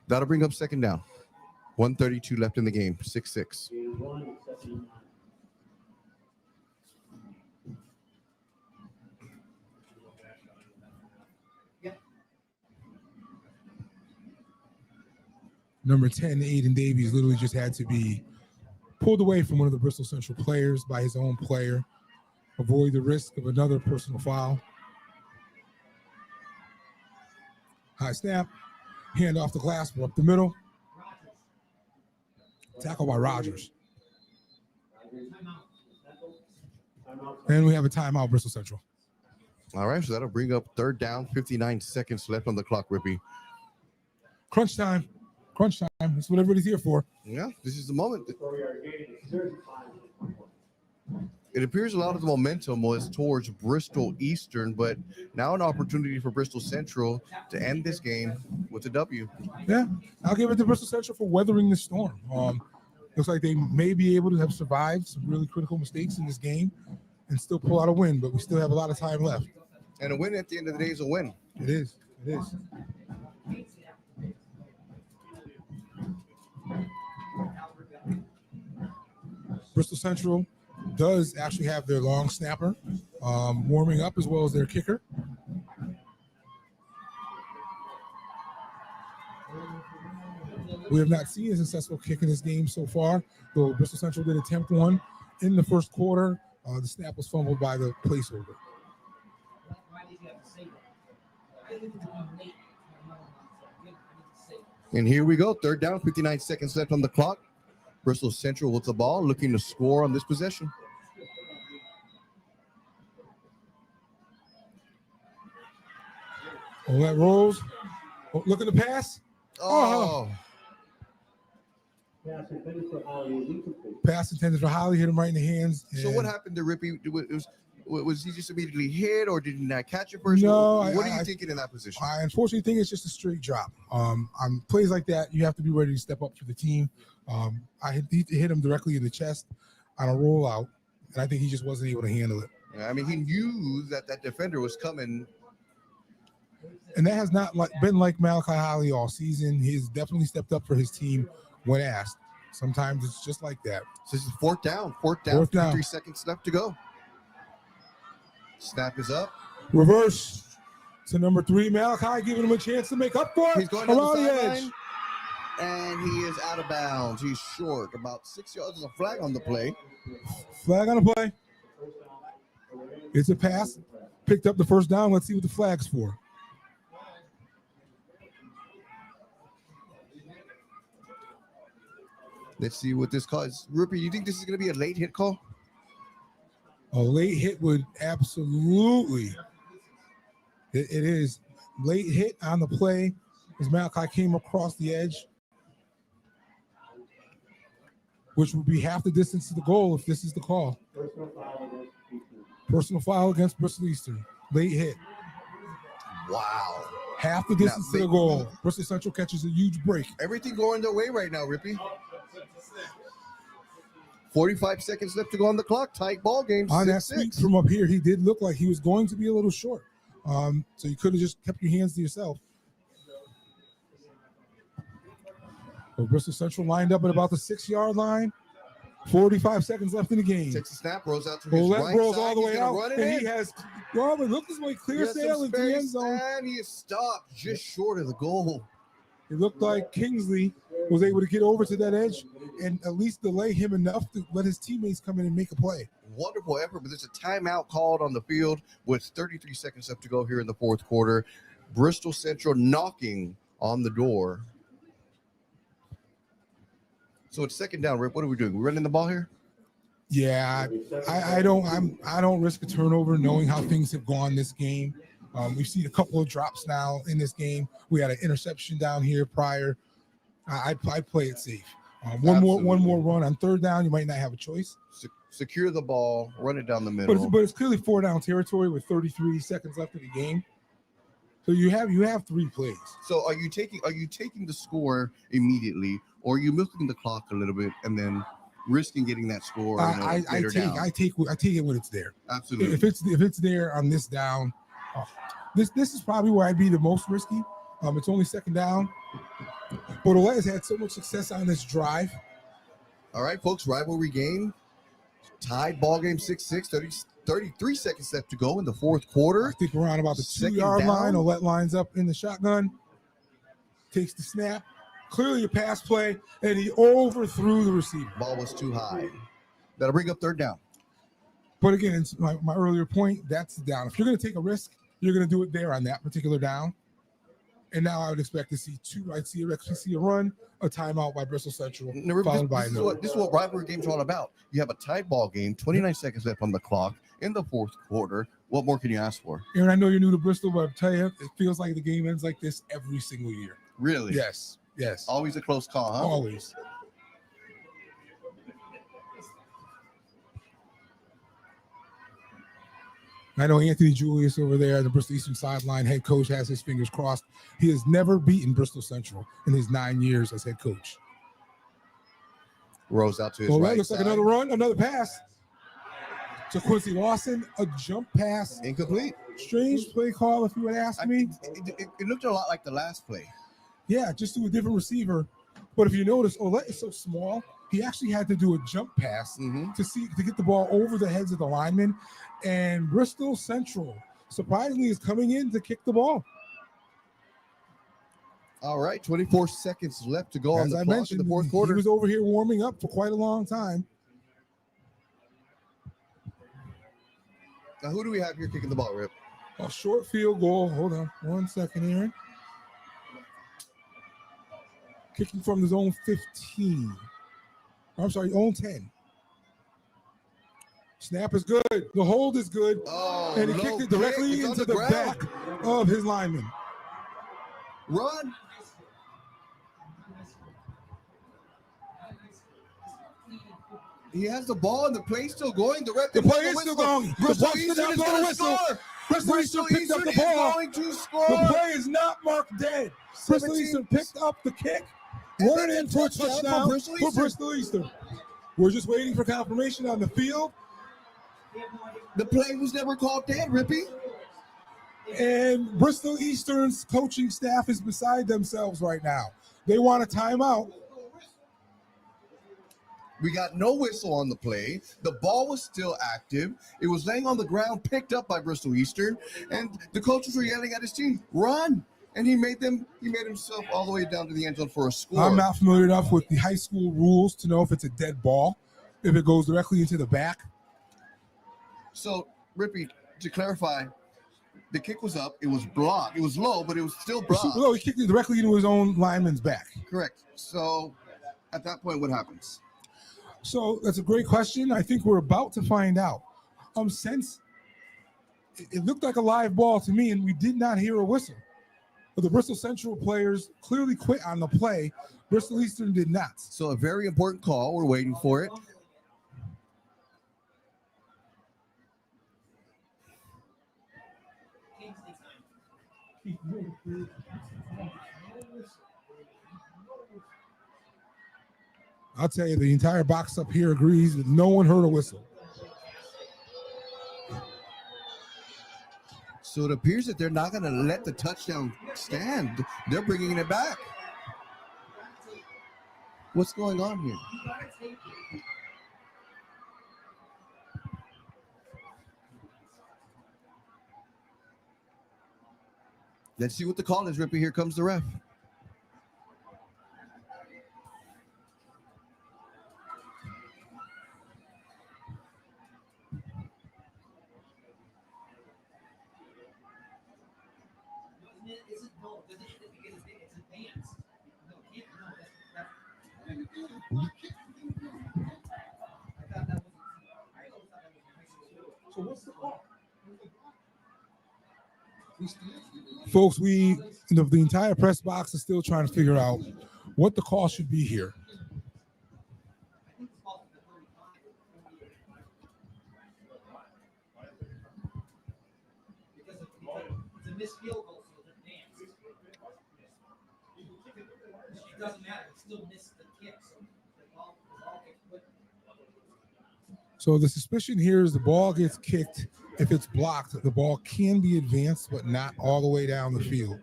That'll bring up second down. 1:32 left in the game. 6-6. Number 10, Aiden Davies, literally just had to be pulled away from one of the Bristol Central players by his own player. Avoid the risk of another personal foul. High snap. Hand off the Glasper up the middle. Tackle by Rogers. And we have a timeout, Bristol Central. All right, so that'll bring up third down, 59 seconds left on the clock, Rippy. Crunch time. Crunch time. That's what everybody's here for. Yeah, this is the moment. So we are gaining 35. It appears a lot of the momentum was towards Bristol Eastern, but now an opportunity for Bristol Central to end this game with a W. Yeah, I'll give it to Bristol Central for weathering the storm. Looks like they may be able to have survived some really critical mistakes in this game and still pull out a win, but we still have a lot of time left. And a win at the end of the day is a win. It is. It is. Bristol Central does actually have their long snapper warming up as well as their kicker. We have not seen a successful kick in this game so far, though Bristol Central did attempt one in the first quarter. The snap was fumbled by the placeholder. And here we go. Third down, 59 seconds left on the clock. Bristol Central with the ball, looking to score on this possession. Oh, that rolls. Oh, look at the pass. Oh. Pass intended for Holly is incomplete. Pass intended for Holly, hit him right in the hands. So what happened to Rippy? Was he just immediately hit, or did he not catch it first? No. What are you thinking in that position? I unfortunately think it's just a straight drop. On plays like that, you have to be ready to step up for the team. I hit him directly in the chest on a rollout, and I think he just wasn't able to handle it. I mean, he knew that defender was coming. And that has not been like Malachi Holly all season. He's definitely stepped up for his team when asked. Sometimes it's just like that. So this is fourth down. 3 seconds left to go. Snap is up. Reverse to number 3, Malachi, giving him a chance to make up for it. He's going down around the the sideline, edge. and he is out of bounds. He's short, about 6 yards. There's a flag on the play. Flag on the play. It's a pass. Picked up the first down. Let's see what the flag's for. Let's see what this call is. Rupi, you think this is going to be a late hit call? A late hit would absolutely. It is late hit on the play as Malachi came across the edge, which would be half the distance to the goal if this is the call. Personal foul against Bristol Eastern. Late hit. Wow. Half the distance to the goal. Bristol Central catches a huge break. Everything going their way right now, Rippy. 45 seconds left to go on the clock. Tight ball game. On that speed from up here, he did look like he was going to be a little short. So you could have just kept your hands to yourself. But Bristol Central lined up at about the 6-yard line. 45 seconds left in the game. Takes a snap, rolls out to his right rolls side. all the way out, and and he has. Well, it looked this way, clear sail into the end zone. And he is stopped just short of the goal. It looked like Kingsley was able to get over to that edge and at least delay him enough to let his teammates come in and make a play. Wonderful effort, but there's a timeout called on the field with 33 seconds left to go here in the fourth quarter. Bristol Central knocking on the door. So it's second down, Rip. What are we doing? We running the ball here? Yeah, I don't risk a turnover knowing how things have gone this game. We've seen a couple of drops now in this game. We had an interception down here prior. I play it safe. One more run on third down. You might not have a choice. Secure the ball, run it down the middle. But it's clearly 4-down territory with 33 seconds left in the game. So you have 3 plays. So are you taking the score immediately, or are you milking the clock a little bit and then risking getting that score? I take it when it's there. Absolutely. If it's there on this down, this is probably where I'd be the most risky. It's only second down. Bordelais has had so much success on this drive. All right, folks, rivalry game. Tied ball game 6-6, 33 seconds left to go in the fourth quarter. I think we're on about the Second 2-yard down. line. Olette lines up in the shotgun. Takes the snap. Clearly a pass play, and he overthrew the receiver. Ball was too high. That'll bring up third down. But again, it's my earlier point, that's the down. If you're going to take a risk, you're going to do it there on that particular down. And now I would expect to see two. I'd see a run, a timeout by Bristol Central, Now, followed by a this is no. this is what rivalry games are all about. You have a tied ball game, 29 seconds left on the clock in the fourth quarter. What more can you ask for? Aaron, I know you're new to Bristol, but I'll tell you, it feels like the game ends like this every single year. Really? Yes. Always a close call, huh? Always. I know Anthony Julius over there, the Bristol Eastern sideline head coach, has his fingers crossed. He has never beaten Bristol Central in his 9 years as head coach. Rolls out to his Well, right that looks side. like another run, another pass to Quincy Lawson, a jump pass. Incomplete. Strange play call, if you would ask me. It looked a lot like the last play. Yeah, just to a different receiver. But if you notice, Olette is so small, he actually had to do a jump pass to get the ball over the heads of the linemen. And Bristol Central, surprisingly, is coming in to kick the ball. All right, 24 seconds left to go on the clock in the fourth quarter. He was over here warming up for quite a long time. Now, who do we have here kicking the ball, Rip? A short field goal. Hold on 1 second, Aaron. Kicking from his own 15. I'm sorry, own 10. Snap is good. The hold is good. Oh, and he kicked it directly into the back of his lineman. Run. He has the ball and the play's still going. The play is still going. Bristol Eastern is going to score. Bristol Eastern picked up the ball. Going to score. The play is not marked dead. Bristol Eastern picked up the kick. Running in for a touchdown for Bristol Eastern. We're just waiting for confirmation on the field. The play was never called dead, Rippy. And Bristol Eastern's coaching staff is beside themselves right now. They want a timeout. We got no whistle on the play. The ball was still active. It was laying on the ground, picked up by Bristol Eastern, and the coaches were yelling at his team, "Run!" And he made himself all the way down to the end zone for a score. I'm not familiar enough with the high school rules to know if it's a dead ball, if it goes directly into the back. So, Rippy, to clarify, the kick was up. It was blocked. It was low, but it was still blocked. No, he kicked it directly into his own lineman's back. Correct. So, at that point, what happens? So that's a great question. I think we're about to find out. Since it looked like a live ball to me, and we did not hear a whistle. But the Bristol Central players clearly quit on the play. Bristol Eastern did not. So a very important call. We're waiting for it. I'll tell you, the entire box up here agrees that no one heard a whistle. So it appears that they're not going to let the touchdown stand. They're bringing it back. What's going on here? Let's see what the call is, Rippy. Here comes the ref. So what's the call? Folks, the entire press box is still trying to figure out what the call should be here. Because it's a missed field goal, so it's advanced. It doesn't matter, it still missed the kick. So the suspicion here is the ball gets kicked. If it's blocked, the ball can be advanced, but not all the way down the field.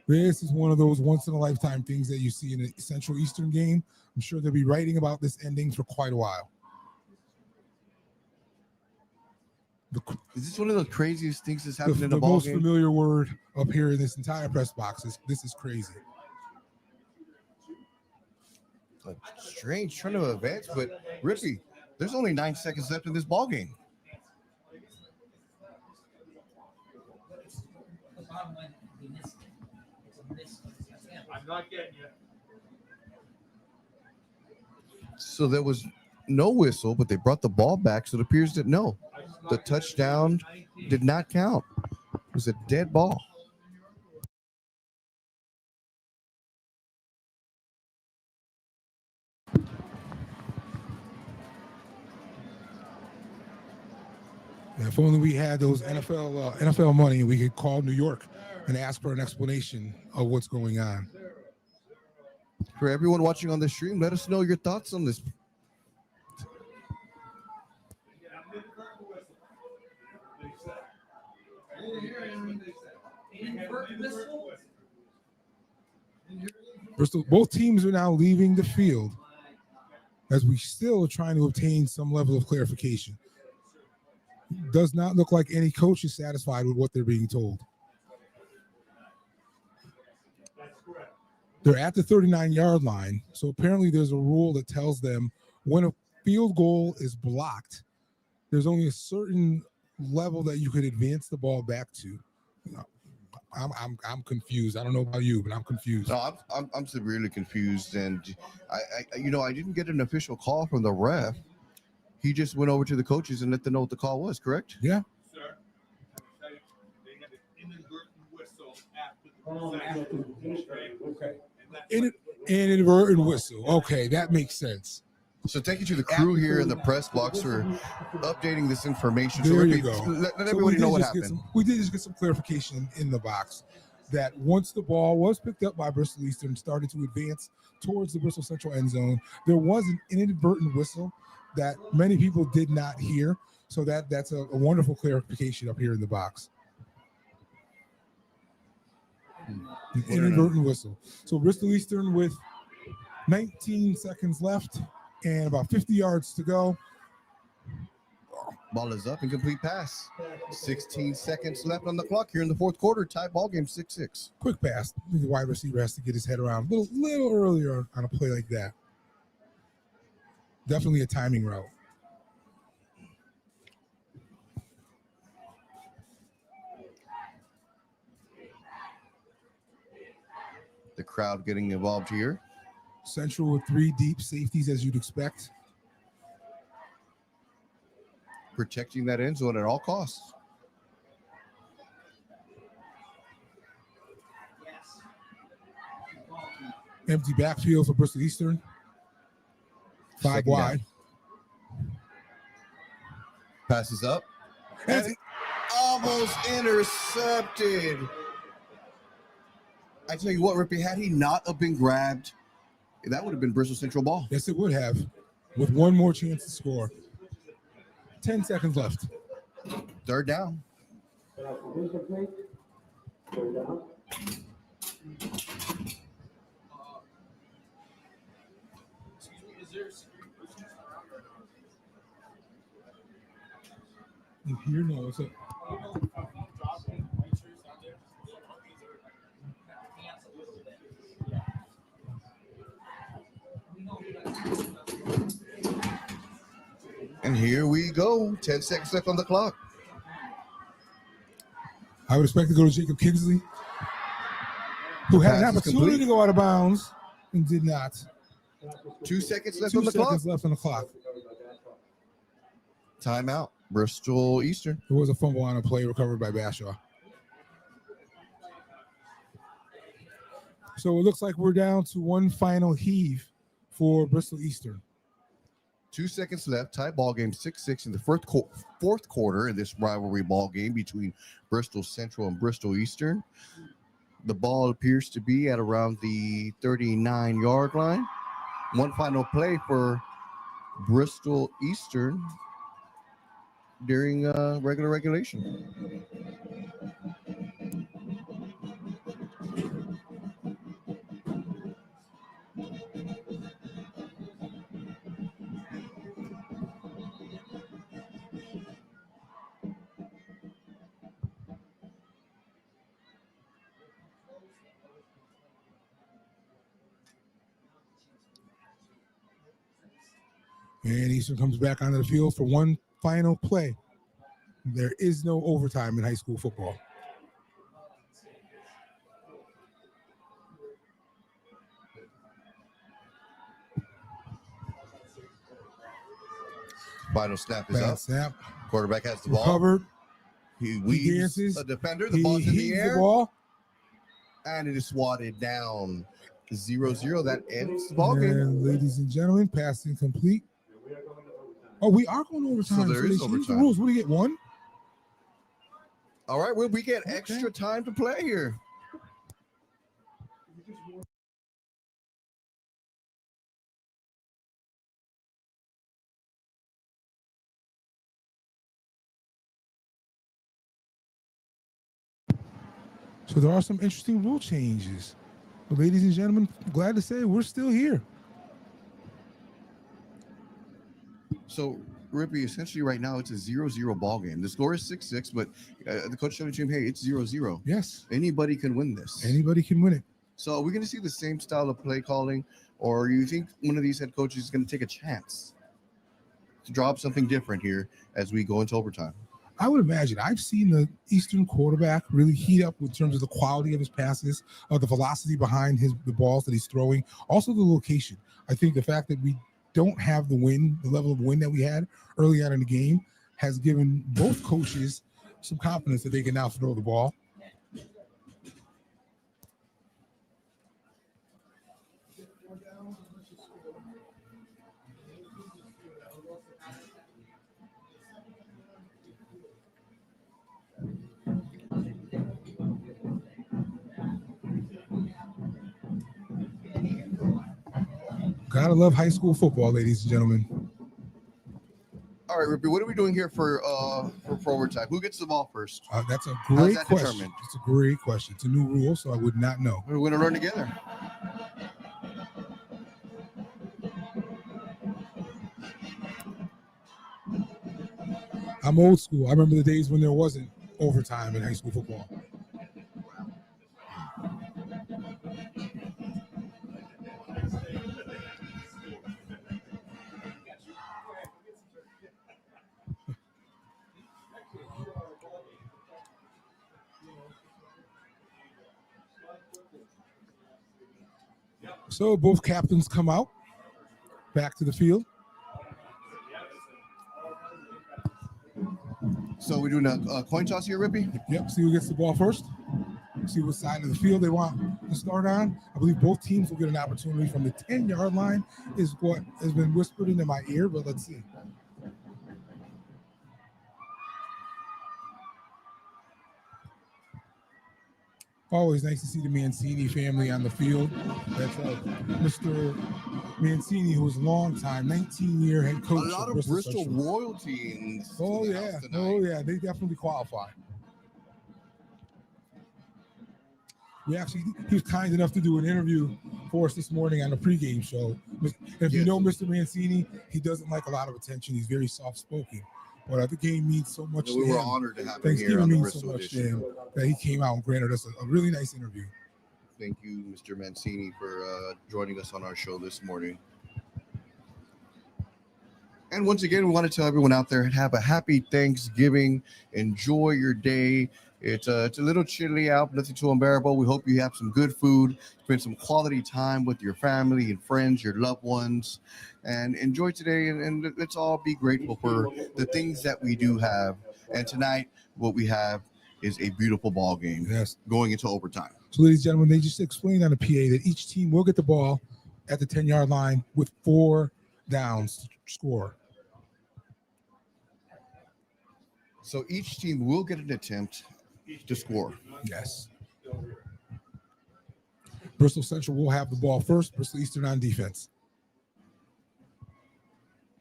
This is one of those once-in-a-lifetime things that you see in a Central Eastern game. I'm sure they'll be writing about this ending for quite a while. Is this one of the craziest things that's happened in a the ball most game? familiar word up here in this entire press box is this is crazy. Strange trying to advance, but Rippy, there's only 9 seconds left in this ball game. The bottom line, Not getting you. So there was no whistle, but they brought the ball back, so it appears that no, the touchdown did not count. It was a dead ball. If only we had those NFL money, we could call New York and ask for an explanation of what's going on. For everyone watching on the stream, let us know your thoughts on this. Bristol, both teams are now leaving the field as we still are trying to obtain some level of clarification. Does not look like any coach is satisfied with what they're being told. They're at the 39-yard line, so apparently there's a rule that tells them when a field goal is blocked, there's only a certain level that you could advance the ball back to. I'm confused. I don't know about you, but I'm confused. No, I'm severely confused, and I didn't get an official call from the ref. He just went over to the coaches and let them know what the call was. Correct? Yeah. Sir, they had an inadvertent whistle after the possession. Okay. Inadvertent whistle. Okay, that makes sense. So thank you to the crew here in the press box for updating this information. There so you go. Let everybody know what happened. We did just get some clarification in the box that once the ball was picked up by Bristol Eastern, started to advance towards the Bristol Central end zone, there was an inadvertent whistle that many people did not hear. So that's a wonderful clarification up here in the box. An inadvertent whistle. So Bristol Eastern with 19 seconds left and about 50 yards to go. Ball is up, incomplete pass. 16 seconds left on the clock here in the fourth quarter. Tie ball game 6-6. Quick pass. The wide receiver has to get his head around a little earlier on a play like that. Definitely a timing route. The crowd getting involved here. Central with 3 deep safeties, as you'd expect. Protecting that end zone at all costs. Empty backfield for Bristol Eastern. 5 Second wide. down. Passes up. And it almost intercepted. I tell you what, Rippy, had he not have been grabbed, that would have been Bristol Central ball. Yes, it would have, with one more chance to score. 10 seconds left. Third down. Third down. Here, no, it's a And here we go. 10 seconds left on the clock. I would expect to go to Jacob Kingsley, who had an Pass is opportunity complete. to go out of bounds and did not. 2 seconds left 2 on the clock. seconds left on the clock. Timeout. Bristol Eastern. There was a fumble on a play recovered by Bashaw. So it looks like we're down to one final heave for Bristol Eastern. 2 seconds left. Tie ball game 6-6 in the fourth quarter in this rivalry ball game between Bristol Central and Bristol Eastern. The ball appears to be at around the 39-yard line. One final play for Bristol Eastern during regulation. And Eastern comes back onto the field for one final play. There is no overtime in high school football. Final snap is Bad up. snap. Quarterback has the ball. Recovered. He He weaves dances. a defender. The He ball's in the heaves air. the ball. And it is swatted down. 0-0. That ends the ball game. And ladies and gentlemen, pass incomplete. Oh, we are going to overtime. So there is they changed the overtime. rules. What do you get? One? All right, well, we get extra time to play here. So there are some interesting rule changes. But ladies and gentlemen, glad to say we're still here. So, Rippy, essentially right now it's a 0-0 ball game. The score is 6-6, but the coach showed the team, hey, it's 0-0. Yes. Anybody can win this. Anybody can win it. So are we going to see the same style of play calling, or you think one of these head coaches is going to take a chance to drop something different here as we go into overtime? I would imagine. I've seen the Eastern quarterback really heat up in terms of the quality of his passes, the velocity behind the balls that he's throwing, also the location. I think the fact that we don't have the level of wind that we had early on in the game has given both coaches some confidence that they can now throw the ball. Gotta love high school football, ladies and gentlemen. All right, Rippy, what are we doing here for overtime? Who gets the ball first? That's a great that question. determined? It's a great question. It's a new rule, so I would not know. We're going to learn together. I'm old school. I remember the days when there wasn't overtime in high school football. So both captains come out back to the field. So we're doing a coin toss here, Rippy? Yep, see who gets the ball first. See what side of the field they want to start on. I believe both teams will get an opportunity from the 10-yard line is what has been whispered into my ear, but let's see. Always nice to see the Mancini family on the field. That's Mr. Mancini, who was a long time, 19-year head coach. A lot of Bristol royalty in Oh, the yeah. house tonight. Oh, yeah. They definitely qualify. He was kind enough to do an interview for us this morning on the pregame show. If you know Mr. Mancini, he doesn't like a lot of attention. He's very soft-spoken. But the game means so much to him. We were honored to have him Thanksgiving here on the means Bristol so much edition. to him that he came out and granted us a really nice interview. Thank you, Mr. Mancini, for joining us on our show this morning. And once again, we want to tell everyone out there, have a happy Thanksgiving. Enjoy your day. It's a little chilly out, nothing too unbearable. We hope you have some good food, spend some quality time with your family and friends, your loved ones, and enjoy today. And let's all be grateful for the things that we do have. And tonight, what we have is a beautiful ball game. Yes, going into overtime. So, ladies and gentlemen, they just explained on the PA that each team will get the ball at the 10-yard line with 4 downs to score. So each team will get an attempt to score. Yes. Bristol Central will have the ball first. Bristol Eastern on defense.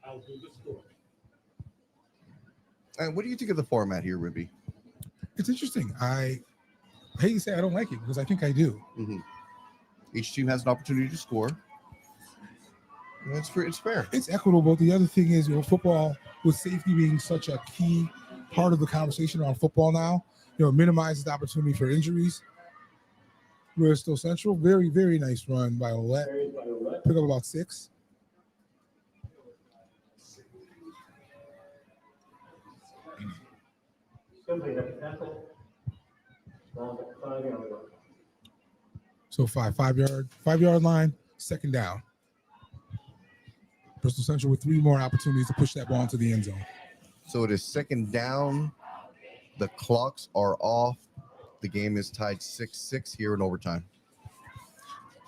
I'll do the score. And what do you think of the format here, Ribby? It's interesting. I hate to say I don't like it because I think I do. Mm-hmm. Each team has an opportunity to score. It's fair. It's equitable. The other thing is, football, with safety being such a key part of the conversation around football now, minimizes the opportunity for injuries. Bristol Central, very, very nice run by Olette. Pick up about 6. So 5 yard line, second down. Bristol Central with 3 more opportunities to push that ball into the end zone. So it is second down. The clocks are off. The game is tied 6-6 here in overtime.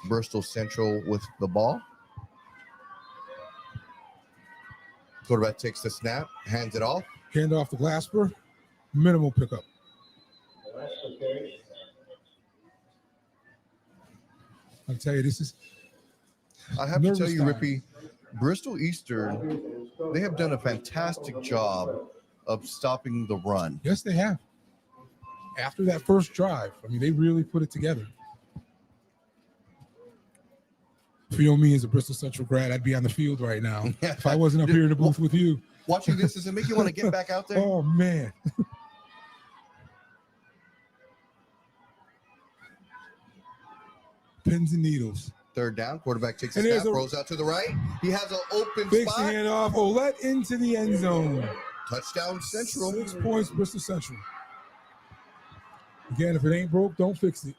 Bristol Central with the ball. Quarterback takes the snap, hands it off. Hand off to Glasper. Minimal pickup. I'll tell you, this is. I have to tell you, Nervous Rippy, Bristol Eastern, they have done a fantastic job of stopping the run. Yes, they have. After that first drive, I mean, they really put it together. If you know me as a Bristol Central grad, I'd be on the field right now. If I wasn't up here in the booth with you. Watching this, does it make you want to get back out there? Oh, man. Pins and needles. Third down, quarterback takes a And there's snap, a- rolls out to the right. He has an open Fakes the spot. handoff. Olet into the end zone. Touchdown Central. 6 points, Bristol Central. Again, if it ain't broke, don't fix it.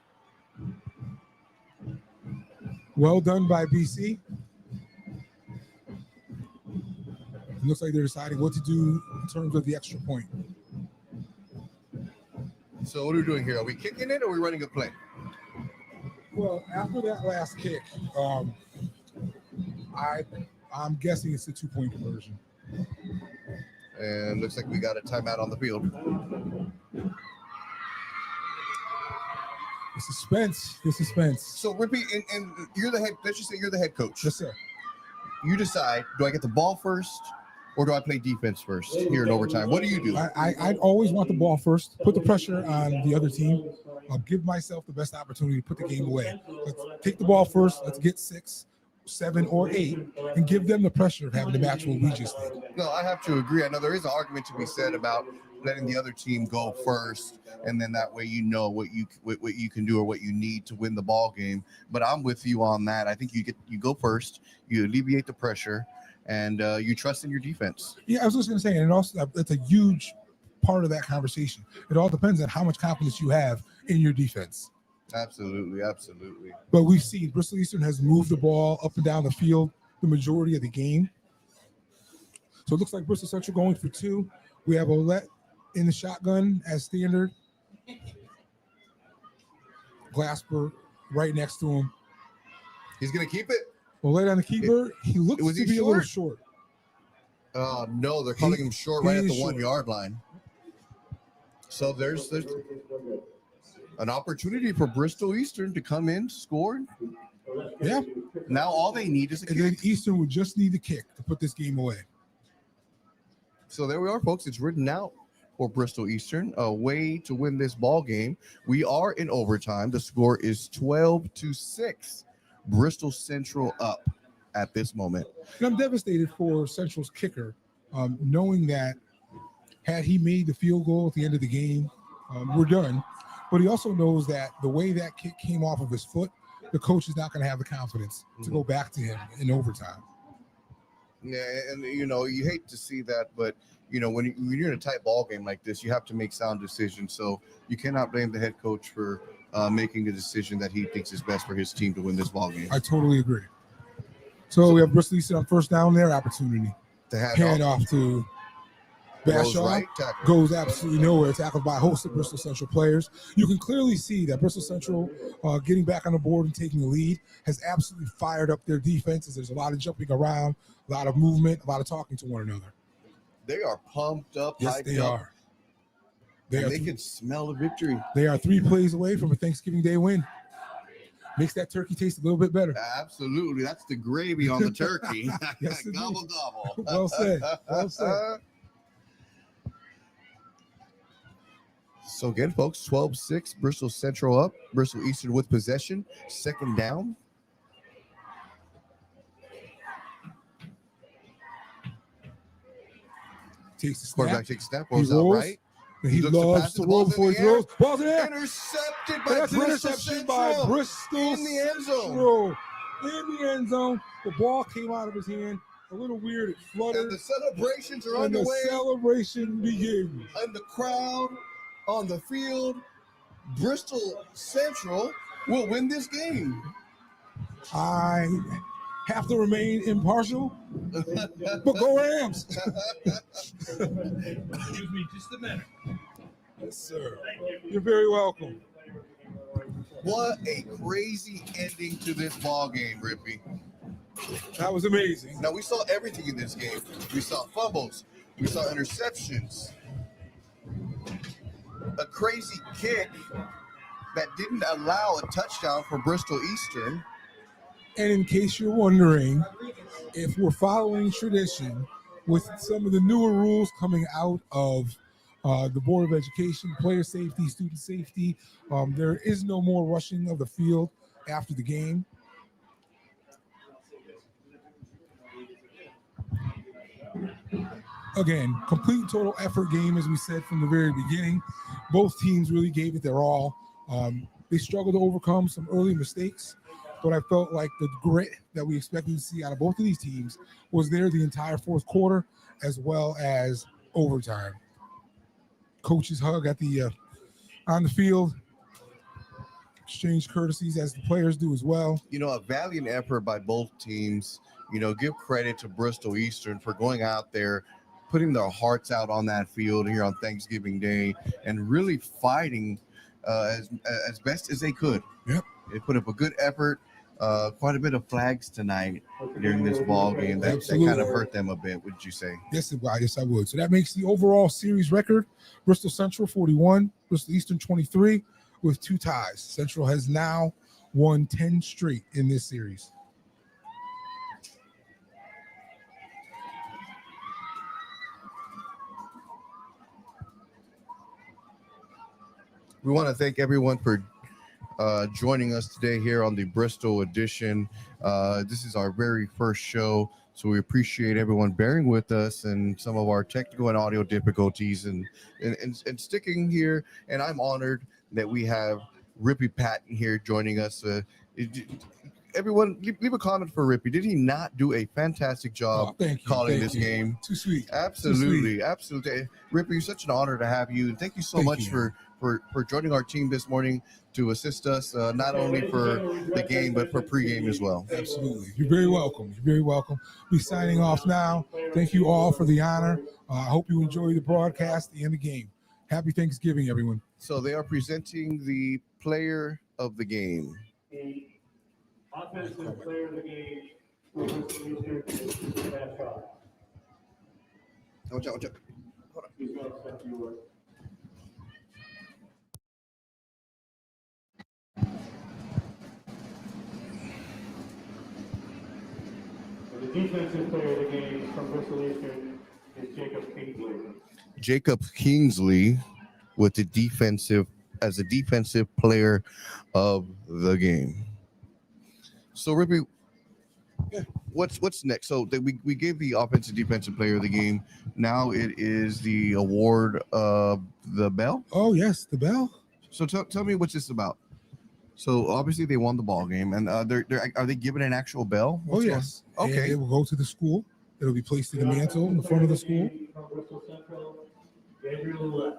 Well done by BC. It looks like they're deciding what to do in terms of the extra point. So what are we doing here? Are we kicking it or are we running a play? Well, after that last kick, I'm guessing it's a 2-point conversion. And looks like we got a timeout on the field. The suspense. So Rippy, and you're the head. Let's just say you're the head coach. Yes, sir. You decide: do I get the ball first, or do I play defense first here in overtime? What do you do? I always want the ball first. Put the pressure on the other team. I'll give myself the best opportunity to put the game away. Let's take the ball first. Let's get 6, 7, or 8, and give them the pressure of having to match what we just did. No, I have to agree. I know there is an argument to be said about letting the other team go first, and then that way you know what you can do or what you need to win the ball game. But I'm with you on that. I think you go first, you alleviate the pressure, and you trust in your defense. Yeah, I was just going to say, and also that's a huge part of that conversation. It all depends on how much confidence you have in your defense. Absolutely, absolutely. But we've seen Bristol Eastern has moved the ball up and down the field the majority of the game. So it looks like Bristol Central going for 2. We have Olet in the shotgun as standard. Glasper right next to him. He's going to keep it. Olet on the keeper. He looks Was to he be a little short? short. No, they're calling him short right at the short. 1 yard line. So there's an opportunity for Bristol Eastern to come in, score. Yeah. Now all they need is a And kick. then Eastern would just need the kick to put this game away. So there we are, folks. It's written out for Bristol Eastern, a way to win this ball game. We are in overtime. The score is 12-6. Bristol Central up at this moment. And I'm devastated for Central's kicker, knowing that had he made the field goal at the end of the game, we're done. But he also knows that the way that kick came off of his foot, the coach is not going to have the confidence to go back to him in overtime. Yeah, and you hate to see that, but when you're in a tight ball game like this, you have to make sound decisions. So you cannot blame the head coach for making a decision that he thinks is best for his team to win this ball game. I totally agree. So we have Bristol Eastern on first down, their opportunity. To hand off to Bashaw. Right, tackle. Goes absolutely nowhere. Tackled by a host of Bristol Central players. You can clearly see that Bristol Central, getting back on the board and taking the lead, has absolutely fired up their defenses. There's a lot of jumping around, a lot of movement, a lot of talking to one another. They are pumped up. Yes, hyped they up, are. and they can smell the victory. They are 3 plays away from a Thanksgiving Day win. Makes that turkey taste a little bit better. Absolutely. That's the gravy on the turkey. Yes, Gobble, gobble. Well said. Well said. So again, folks, 12-6, Bristol Central up. Bristol Eastern with possession. Second down. Takes the snap. Quarterback takes a snap. He Rolls out rolls. right. He looks to loves pass to the roll ball's in before he the air. throws. Ball's in there. Intercepted And by that's an Bristol interception Central. by Bristol in the end zone. Central. In the end zone. The ball came out of his hand. A little weird. It fluttered. And the celebrations are And the underway. celebration begins. And the crowd on the field. Bristol Central will win this game. have to remain impartial. But go Rams! Excuse me just a minute. Yes, sir. You're very welcome. What a crazy ending to this ball game, Rippy. That was amazing. Now, we saw everything in this game. We saw fumbles. We saw interceptions. A crazy kick that didn't allow a touchdown for Bristol Eastern. And in case you're wondering, if we're following tradition with some of the newer rules coming out of the Board of Education, player safety, student safety, there is no more rushing of the field after the game. Again, complete total effort game, as we said from the very beginning. Both teams really gave it their all. They struggled to overcome some early mistakes, but I felt like the grit that we expected to see out of both of these teams was there the entire fourth quarter, as well as overtime. Coaches hug at the on the field, exchange courtesies as the players do as well. You know, a valiant effort by both teams. You know, give credit to Bristol Eastern for going out there, putting their hearts out on that field here on Thanksgiving Day, and really fighting as best as they could. Yep. They put up a good effort. Quite a bit of flags tonight during this ball game that kind of hurt them a bit, would you say? Yes, I would. So that makes the overall series record Bristol Central 41, Bristol Eastern 23, with 2 ties. Central has now won 10 straight in this series. We want to thank everyone for joining us today here on the Bristol edition. This is our very first show, so we appreciate everyone bearing with us and some of our technical and audio difficulties and sticking here. And I'm honored that we have Rippy Patton here joining us. Everyone, leave a comment for Rippy. Did he not do a fantastic job calling this game? Too sweet. Absolutely, absolutely. Rippy, it's such an honor to have you. And thank you so much for joining our team this morning to assist us, not only for the game, but for pregame as well. Absolutely. You're very welcome. You're very welcome. We're signing off now. Thank you all for the honor. I hope you enjoy the broadcast and the game. Happy Thanksgiving, everyone. So they are presenting the player of the game. The offensive player of the game for Bristol Eastern is Matt Shaw. Watch out. Hold on. He's going to accept your word. The defensive player of the game from Bristol Eastern is Jacob Kingsley. Jacob Kingsley with the defensive player of the game. So Rippy, what's next? So we gave the offensive defensive player of the game. Now it is the award of the bell. Oh yes, the bell. So tell me what's this about. So obviously they won the ball game, and are they given an actual bell? Oh yes. Okay. And it will go to the school. It'll be placed in the mantle in the front of the school. From Bristol Central, Gabriel.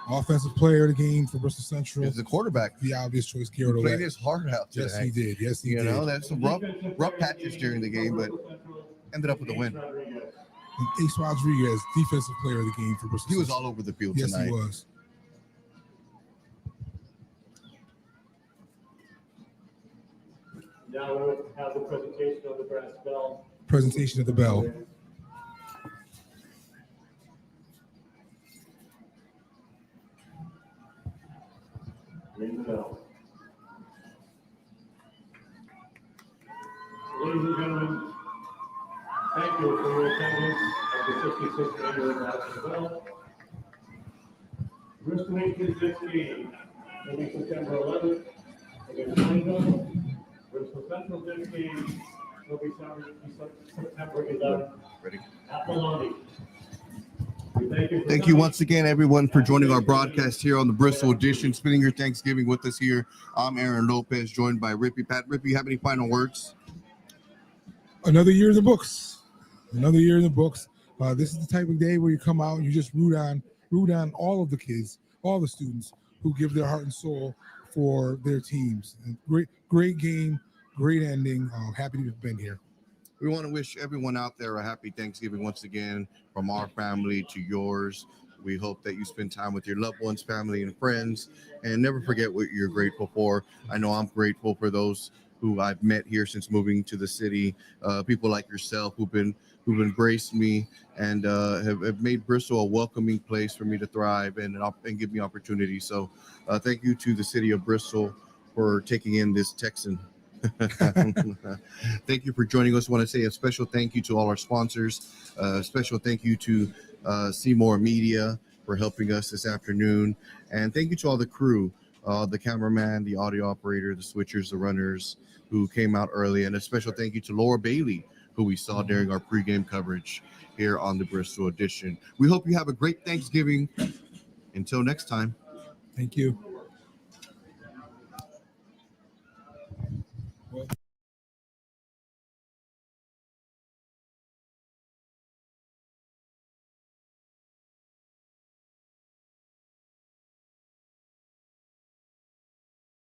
Offensive player of the game for Bristol Central is the quarterback. The obvious choice, He played his heart out today. Yes, he did. Yes, he did. You know, that's some rough patches during the game, but ended up with a win. And Ace Rodriguez, defensive player of the game for Bristol. He was all over the field tonight. Yes, he was. Now we'll have the presentation of the brass bell. Presentation of the bell. Ring the bell. Ladies and gentlemen, thank you for your attendance at the 66th annual National Bell. Bristol Eastern's next game will be September 11th against Plainville. Bristol Central's next game will be September 11th at Maloney. Thank you once again, everyone, for joining our broadcast here on the Bristol edition, spending your Thanksgiving with us here. I'm Aaron Lopez, joined by Rippy. Pat, Rippy, you have any final words? Another year in the books. Another year in the books. This is the type of day where you come out and you just root on all of the kids, all the students who give their heart and soul for their teams. And great game, great ending. Happy to have been here. We want to wish everyone out there a happy Thanksgiving once again, from our family to yours. We hope that you spend time with your loved ones, family, and friends, and never forget what you're grateful for. I know I'm grateful for those who I've met here since moving to the city. People like yourself who've embraced me and have made Bristol a welcoming place for me to thrive and give me opportunities. So, thank you to the city of Bristol for taking in this Texan. Thank you for joining us. I want to say a special thank you to all our sponsors. Special thank you to Seymour Media for helping us this afternoon. And thank you to all the crew, the cameraman, the audio operator, the switchers, the runners who came out early. And a special thank you to Laura Bailey, who we saw during our pregame coverage here on the Bristol edition. We hope you have a great Thanksgiving. Until next time. Thank you. Well,